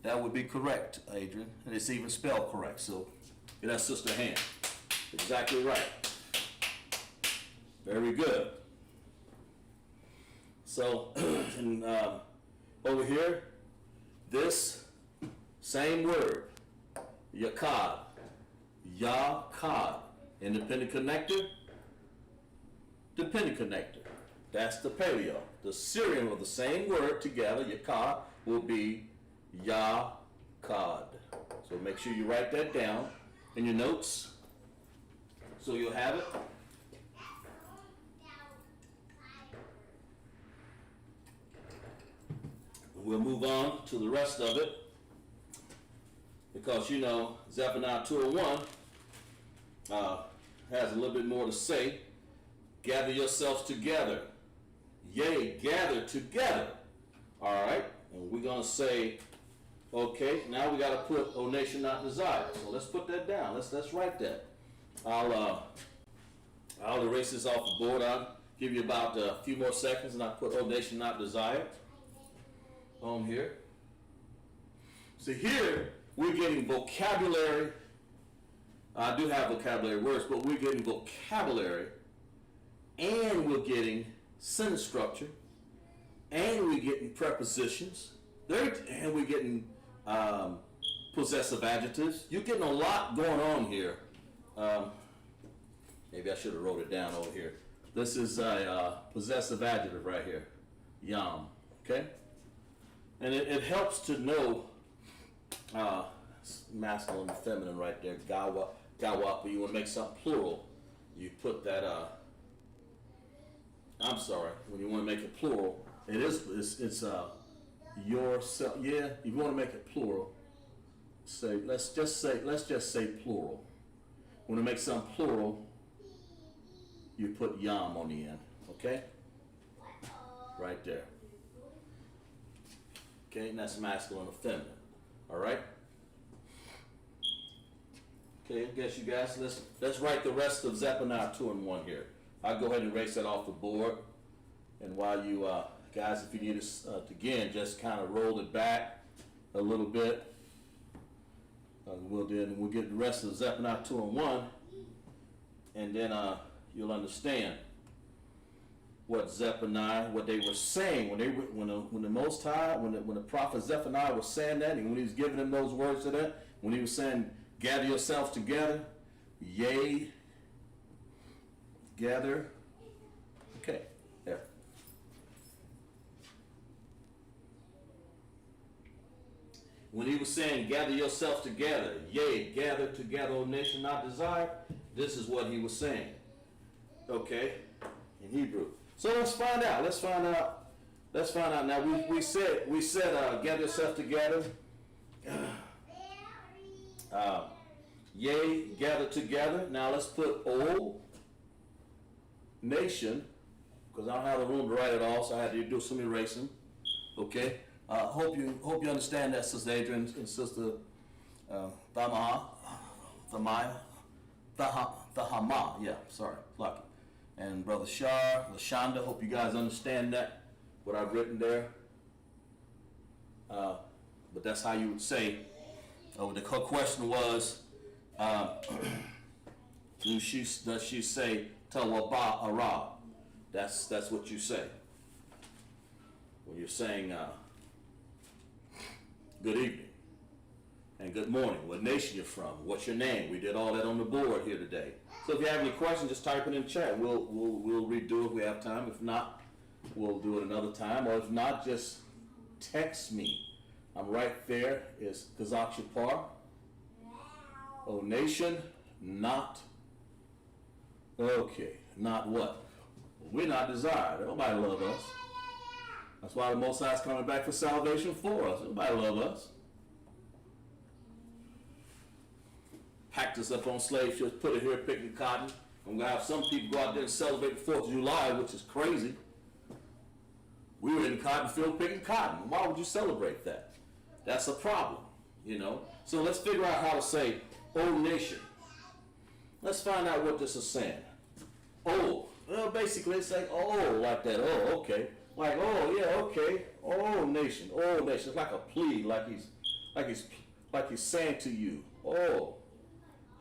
That would be correct, Adrian. And it's even spelled correct. So get that sister hand. Exactly right. Very good. So and, over here, this same word, yakad, yakad, independent connector, dependent connector. That's the paleo. The Syrian of the same word together, yakad, will be yakad. So make sure you write that down in your notes so you'll have it. We'll move on to the rest of it, because you know Zephaniah 2 and 1 has a little bit more to say. Gather yourselves together. Yea, gather together. All right? And we're going to say, okay, now we got to put, O nation not desired. So let's put that down. Let's write that. I'll erase this off the board. I'll give you about a few more seconds, and I'll put O nation not desired on here. So here, we're getting vocabulary. I do have vocabulary words, but we're getting vocabulary, and we're getting sentence structure, and we're getting prepositions, and we're getting possessive adjectives. You're getting a lot going on here. Maybe I should have wrote it down over here. This is a possessive adjective right here, yam, okay? And it helps to know masculine and feminine right there, gawa, gawa, but you want to make something plural, you put that, I'm sorry, when you want to make it plural, it's yourself, yeah, if you want to make it plural, let's just say plural. When you make something plural, you put yam on the end, okay? Right there. Okay, and that's masculine or feminine, all right? Okay, I guess you guys, let's write the rest of Zephaniah 2 and 1 here. I'll go ahead and erase that off the board. And while you guys, if you need us to again, just kind of roll it back a little bit. We'll get the rest of Zephaniah 2 and 1, and then you'll understand what Zephaniah, what they were saying when the Most High, when the prophet Zephaniah was saying that, and when he was giving them those words to them, when he was saying, "Gather yourselves together," yea, gather. Okay, there. When he was saying, "Gather yourselves together, yea, gather together, O nation not desired," this is what he was saying. Okay, in Hebrew. So let's find out. Let's find out. Now we said gather yourself together. Yea, gather together. Now let's put O nation, because I don't have the room to write it all, so I had to do some erasing. Okay. Hope you understand that, Sister Adrian and Sister Thahama, yeah, sorry, lucky. And Brother Shar, Lashanda, hope you guys understand that, what I've written there. But that's how you would say, the question was, does she say, Tawaba Ara? That's what you say. When you're saying, good evening and good morning. What nation you're from? What's your name? We did all that on the board here today. So if you have any questions, just type it in the chat. We'll redo it if we have time. If not, we'll do it another time. Or if not, just text me. I'm right there. It's I.S.U.P.K. O nation, not okay. Not what? We're not desired. Nobody loves us. That's why the Most High is coming back for salvation for us. Nobody loves us. Packed us up on slave ships, put it here picking cotton. I'm going to have some people go out there and celebrate the 4th of July, which is crazy. We were in the cotton field picking cotton. Why would you celebrate that? That's a problem, you know. So let's figure out how to say, O nation. Let's find out what this is saying. Oh, well, basically it's like, oh, like that. Oh, okay. Like, oh yeah, okay. Oh nation, oh nation. It's like a plea, like he's saying to you, oh,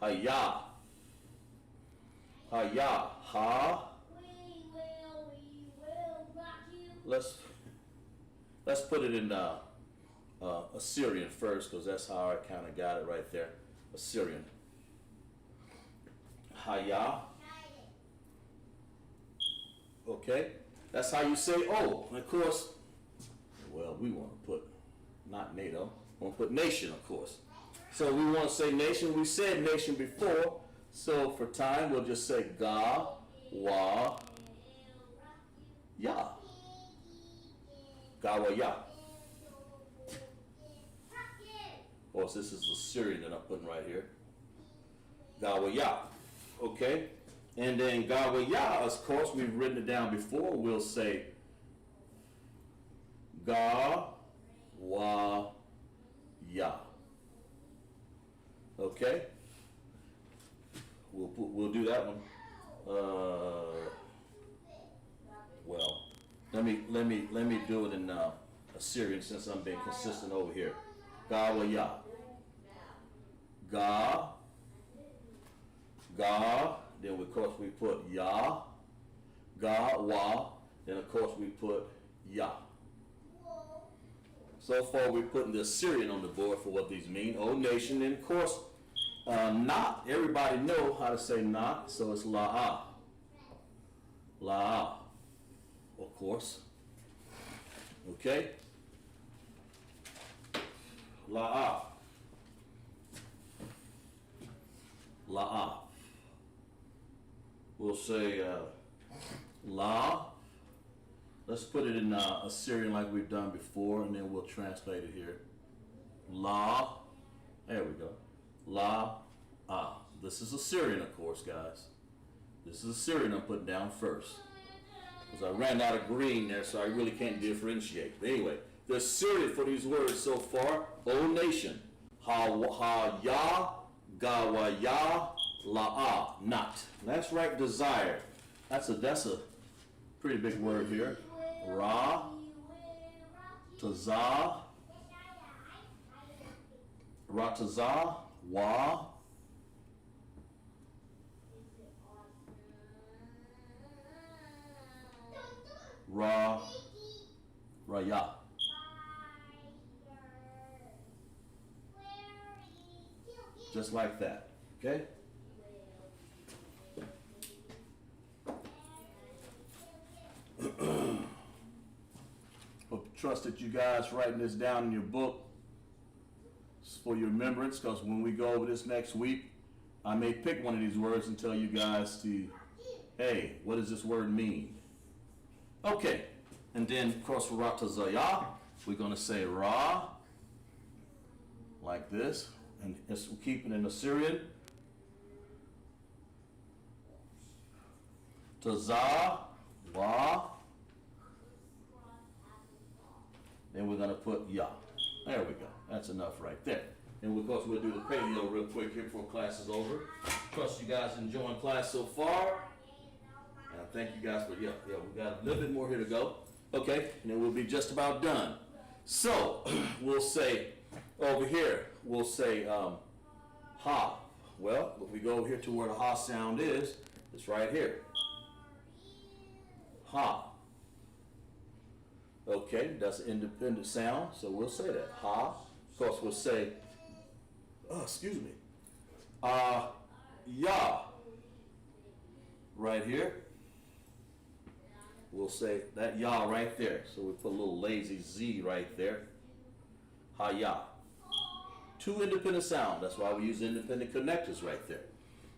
Hayah, ha. Let's put it in Assyrian first, because that's how I kind of got it right there. Assyrian. Hayah. Okay. That's how you say oh. And of course, well, we want to put, not NATO, we want to put nation, of course. So we want to say nation. We said nation before, so for time, we'll just say Ga, Wa, Ya. Ga, Wa, Ya. Of course, this is the Syrian that I'm putting right here. Ga, Wa, Ya. Okay? And then Ga, Wa, Ya, of course, we've written it down before. We'll say Ga, Wa, Ya. Okay? We'll do that one. Well, let me do it in Assyrian, since I'm being consistent over here. Ga, Wa, Ya. Ga. Then of course we put Ya. Ga, Wa. Then of course we put Ya. So far we're putting the Assyrian on the board for what these mean. O nation. And of course, not, everybody know how to say not, so it's La'ah. La'ah, of course. Okay? La'ah. La'ah. We'll say La. Let's put it in Assyrian like we've done before, and then we'll translate it here. La. There we go. La. Ah. This is Assyrian, of course, guys. This is Assyrian I'm putting down first, because I ran out of green there, so I really can't differentiate. But anyway, the Assyrian for these words so far, O nation. Ha, ya, Gawaya la'a, not. That's right, desire. That's a pretty big word here. Ra, taza, rataza, wa, ra, raya. Just like that, okay? Trust that you guys writing this down in your book for your remembrance, because when we go over this next week, I may pick one of these words and tell you guys to, hey, what does this word mean? Okay, and then of course for Ratazaya, we're going to say Ra, like this, and it's keeping in Assyrian. Taza, Wa, then we're going to put Ya. There we go. That's enough right there. And of course we'll do the paleo real quick here before class is over. Trust you guys enjoying class so far. And I thank you guys for, yeah, we got a little bit more here to go. Okay, and then we'll be just about done. So, we'll say, over here, we'll say ha. Well, if we go over here to where the ha sound is, it's right here. Ha. Okay, that's an independent sound, so we'll say that. Ha. Of course, we'll say, ya. Right here. We'll say that ya right there. So we put a little lazy Z right there. Ha ya. Two independent sounds. That's why we use independent connectors right there.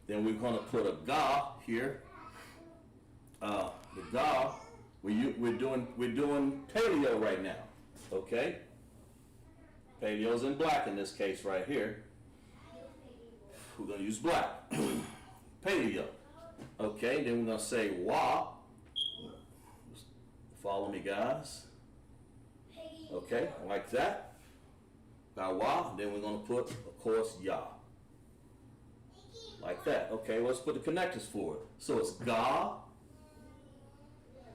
Then we're going to put a ga here. The ga, we're doing paleo right now. Okay? Paleo's in black in this case right here. We're going to use black. Paleo. Okay, then we're going to say wa. Follow me, guys. Okay, like that. Got wa. Then we're going to put, of course, ya. Like that. Okay, let's put the connectors for it. So it's ga.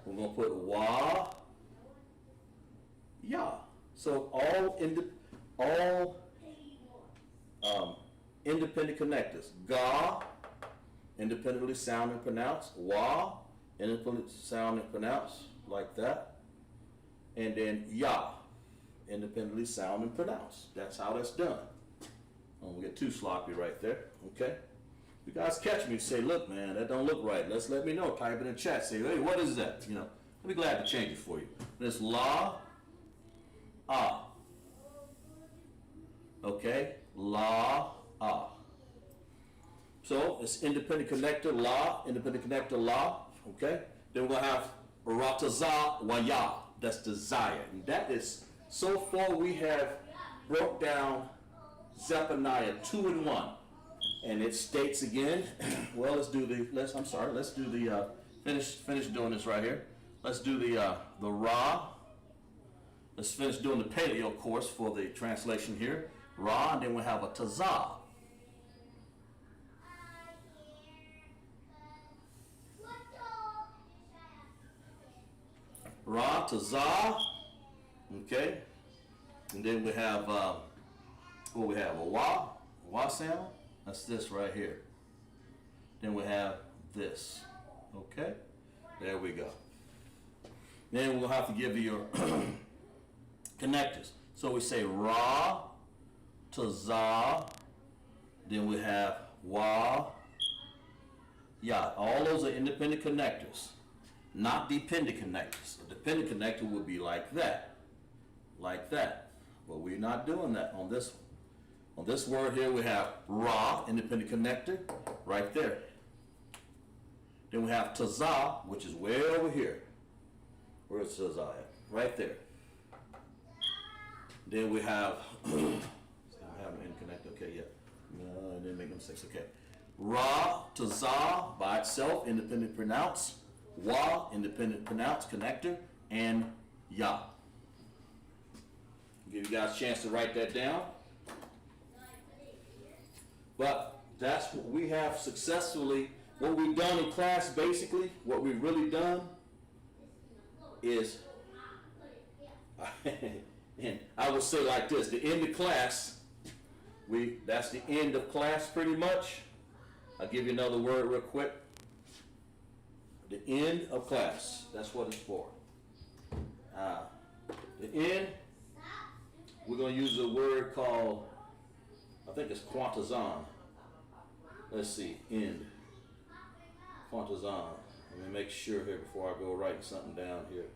We're going to put wa, ya. So all independent connectors. Ga, independently sound and pronounce. Wa, independently sound and pronounce, like that. And then ya, independently sound and pronounce. That's how that's done. Don't get too sloppy right there, okay? You guys catch me, say, look, man, that don't look right. Let me know. Type it in the chat. Say, hey, what is that? You know, I'll be glad to change it for you. It's la, ah. Okay, la, ah. So it's independent connector, la, independent connector, la. Okay. Then we're gonna have rataza waya. That's desire, and that is so far we have broke down Zephaniah 2 and 1. And it states again, well, let's do the finish doing this right here. Let's do the Ra. Let's finish doing the paleo course for the translation here. Ra, and then we'll have a Tazah. Ra, Tazah. Okay. And then we have, what we have, a Wa sound. That's this right here. Then we have this. Okay? There we go. Then we'll have to give you your connectors. So we say Ra to Za. Then we have Wa. Ya. All those are independent connectors, not dependent connectors. A dependent connector would be like that. Like that. But we're not doing that on this one. On this word here, we have Ra, independent connector, right there. Then we have Tazah, which is way over here. Where's Tazah at? Right there. Then we have, I have an interconnector, okay, yeah. No, I didn't make no mistakes, okay. Ra, Tazah, by itself, independent pronounce. Wa, independent pronounce, connector, and Ya. Give you guys a chance to write that down. But that's what we have successfully, what we've done in class basically, what we've really done is, and I would say like this, the end of class, that's the end of class pretty much. I'll give you another word real quick. The end of class, that's what it's for. The end, we're going to use a word called, I think it's quantazon. Let's see, end. Quantazon. Let me make sure here before I go writing something down here.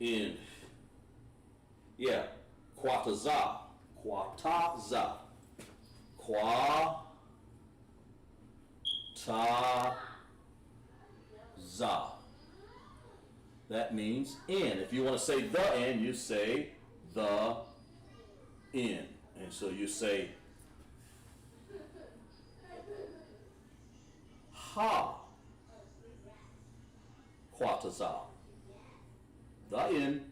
End. Yeah, quataza. Quataza. Quataza. That means end. If you want to say the end, you say the end. And so you say ha quataza. The end.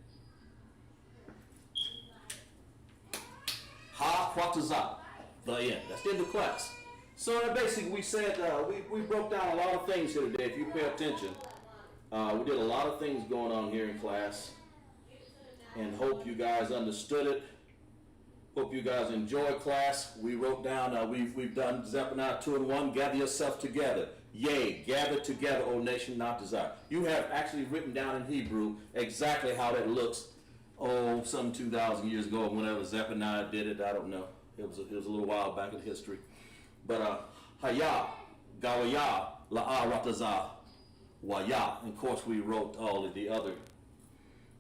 Ha quataza. The end. That's the end of class. So basically we said, we broke down a lot of things here today. If you pay attention, we did a lot of things going on here in class, and hope you guys understood it. Hope you guys enjoyed class. We wrote down, we've done Zephaniah 2 and 1, gather yourself together. Yea, gather together, O nation not desire. You have actually written down in Hebrew exactly how that looks, some 2,000 years ago, whenever Zephaniah did it. I don't know. It was a little while back in history. But Haya, Gawaya, La'a Rataza, Waya. And of course we wrote all of the other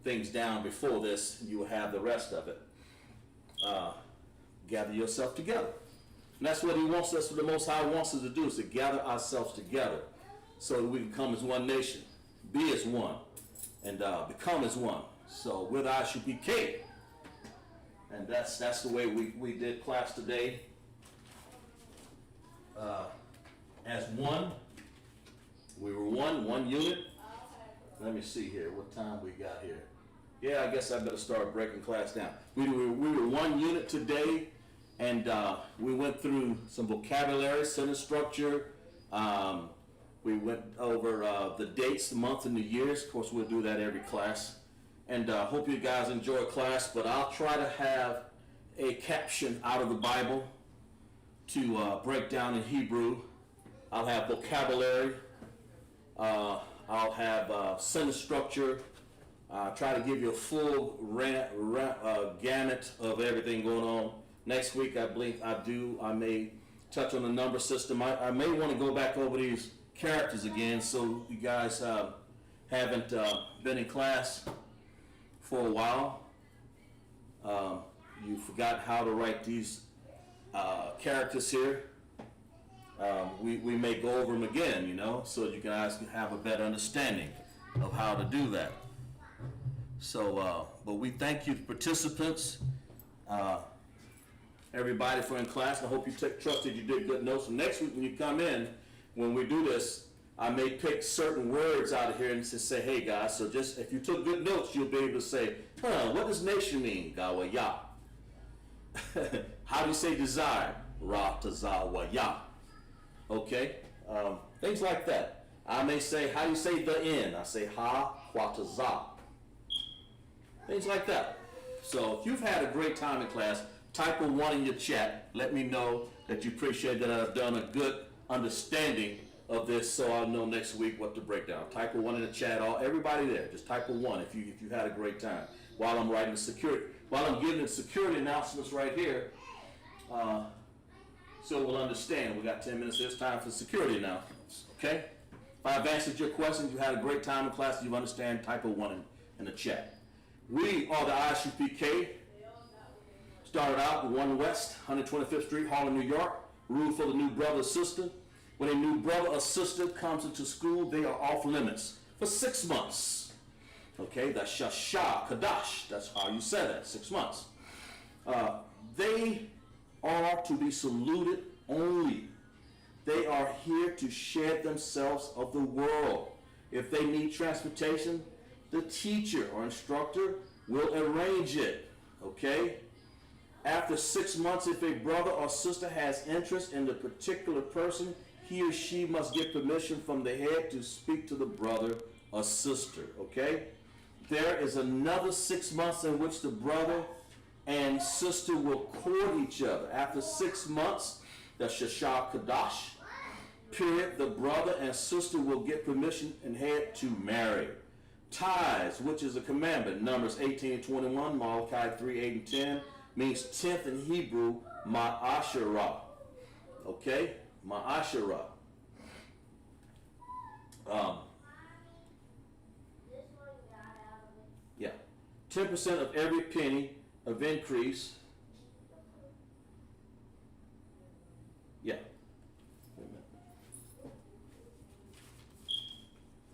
things down before this. You will have the rest of it. Gather yourself together. And that's what he wants us, what the Most High wants us to do, is to gather ourselves together so that we can come as one nation, be as one, and become as one. So with I.S.U.P.K. And that's the way we did class today. As one. We were one unit. Let me see here, what time we got here. Yeah, I guess I better start breaking class down. We were one unit today, and we went through some vocabulary, sentence structure. We went over the dates, the month, and the years. Of course, we'll do that every class. And hope you guys enjoy class, but I'll try to have a caption out of the Bible to break down in Hebrew. I'll have vocabulary. I'll have sentence structure. Try to give you a full gamut of everything going on. Next week, I may touch on the number system. I may want to go back over these characters again, so you guys haven't been in class for a while. You forgot how to write these characters here. We may go over them again, so you guys can have a better understanding of how to do that. So, but we thank you, participants, everybody for in class. I hope you trusted you did good notes. So next week when you come in, when we do this, I may pick certain words out of here and just say, hey guys, so just if you took good notes, you'll be able to say, what does nation mean? Gawaya. How do you say desire? Ratazawaya. Okay? Things like that. I may say, how do you say the end? I say ha quataza. Things like that. So if you've had a great time in class, type a 1 in your chat. Let me know that you appreciate that I've done a good understanding of this, so I'll know next week what to break down. Type a 1 in the chat. Everybody there, just type a 1 if you had a great time. While I'm writing the security, while I'm giving the security announcements right here, so we'll understand. We got 10 minutes. It's time for security announcements. Okay. If I've answered your questions, you had a great time in class, you understand. Type a 1 in the chat. We are the I.S.U.P.K. Started out in 1 West, 125th Street, Harlem, New York. Rule for the new brother or sister. When a new brother or sister comes into school, they are off limits for 6 months. Okay, that's Qadash. That's how you say that, 6 months. They are to be saluted only. They are here to shed themselves of the world. If they need transportation, the teacher or instructor will arrange it. Okay? After 6 months, if a brother or sister has interest in the particular person, he or she must get permission from the head to speak to the brother or sister, okay? There is another 6 months in which the brother and sister will court each other. After 6 months, the Qadash period, the brother and sister will get permission and head to marry. Tithes, which is a commandment, Numbers 18 and 21, Malachi 3, 8 and 10, means 10th in Hebrew, ma'asherah. Okay? Ma'asherah. Yeah. 10% of every penny of increase. Yeah. Wait a minute.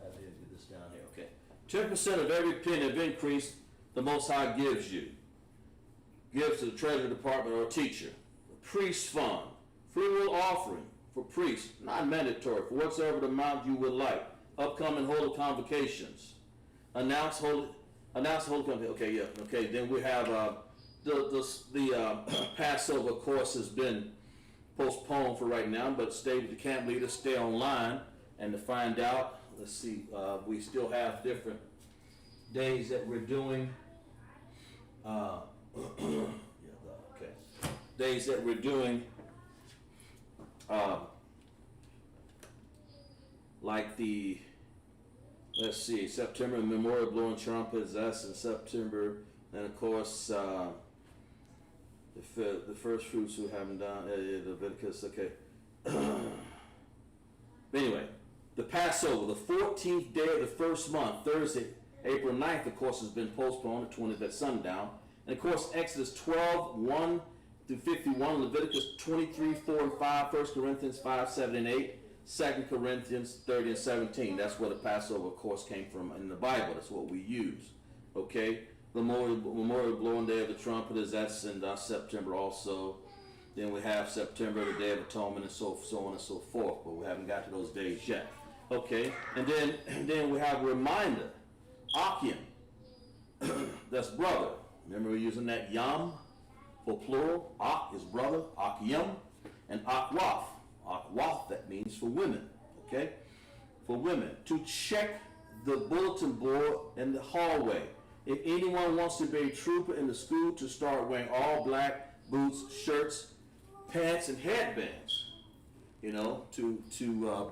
I did get this down here. Okay. 10% of every penny of increase the Most High gives you. Gives to the Treasury Department or a teacher. Priest fund. Free will offering for priests. Not mandatory. For whatsoever amount you would like. Upcoming holy convocations. Announce holy convocation. Okay, yeah. Okay, then we have the Passover, of course, has been postponed for right now, but stay with the camp leaders, stay online, and to find out, let's see, we still have different days that we're doing. Days that we're doing, like the, let's see, September Memorial Blowing Trumpets, that's in September, and of course, the first fruits who haven't done, Leviticus, okay. Anyway, the Passover, the 14th day of the first month, Thursday, April 9th, of course, has been postponed, the 20th at sundown. And of course, Exodus 12, 1 through 51, Leviticus 23, 4 and 5, 1 Corinthians 5, 7 and 8, 2 Corinthians 30 and 17. That's where the Passover, of course, came from in the Bible. That's what we use. Okay? The Memorial Blowing Day of the Trumpet, that's in September also. Then we have September, the Day of Atonement, and so on and so forth. But we haven't got to those days yet. Okay? And then we have a reminder. Akim. That's brother. Remember we're using that yam for plural. Ak is brother. Akim. And akwaf. Akwaf, that means for women. Okay? For women. To check the bulletin board in the hallway. If anyone wants to be a trooper in the school, to start wearing all black boots, shirts, pants, and headbands, to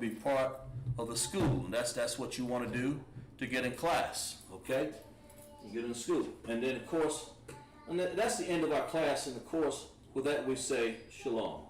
be part of the school. And that's what you want to do to get in class, okay? You get in school. And then, of course, that's the end of our class. And, of course, with that we say shalom.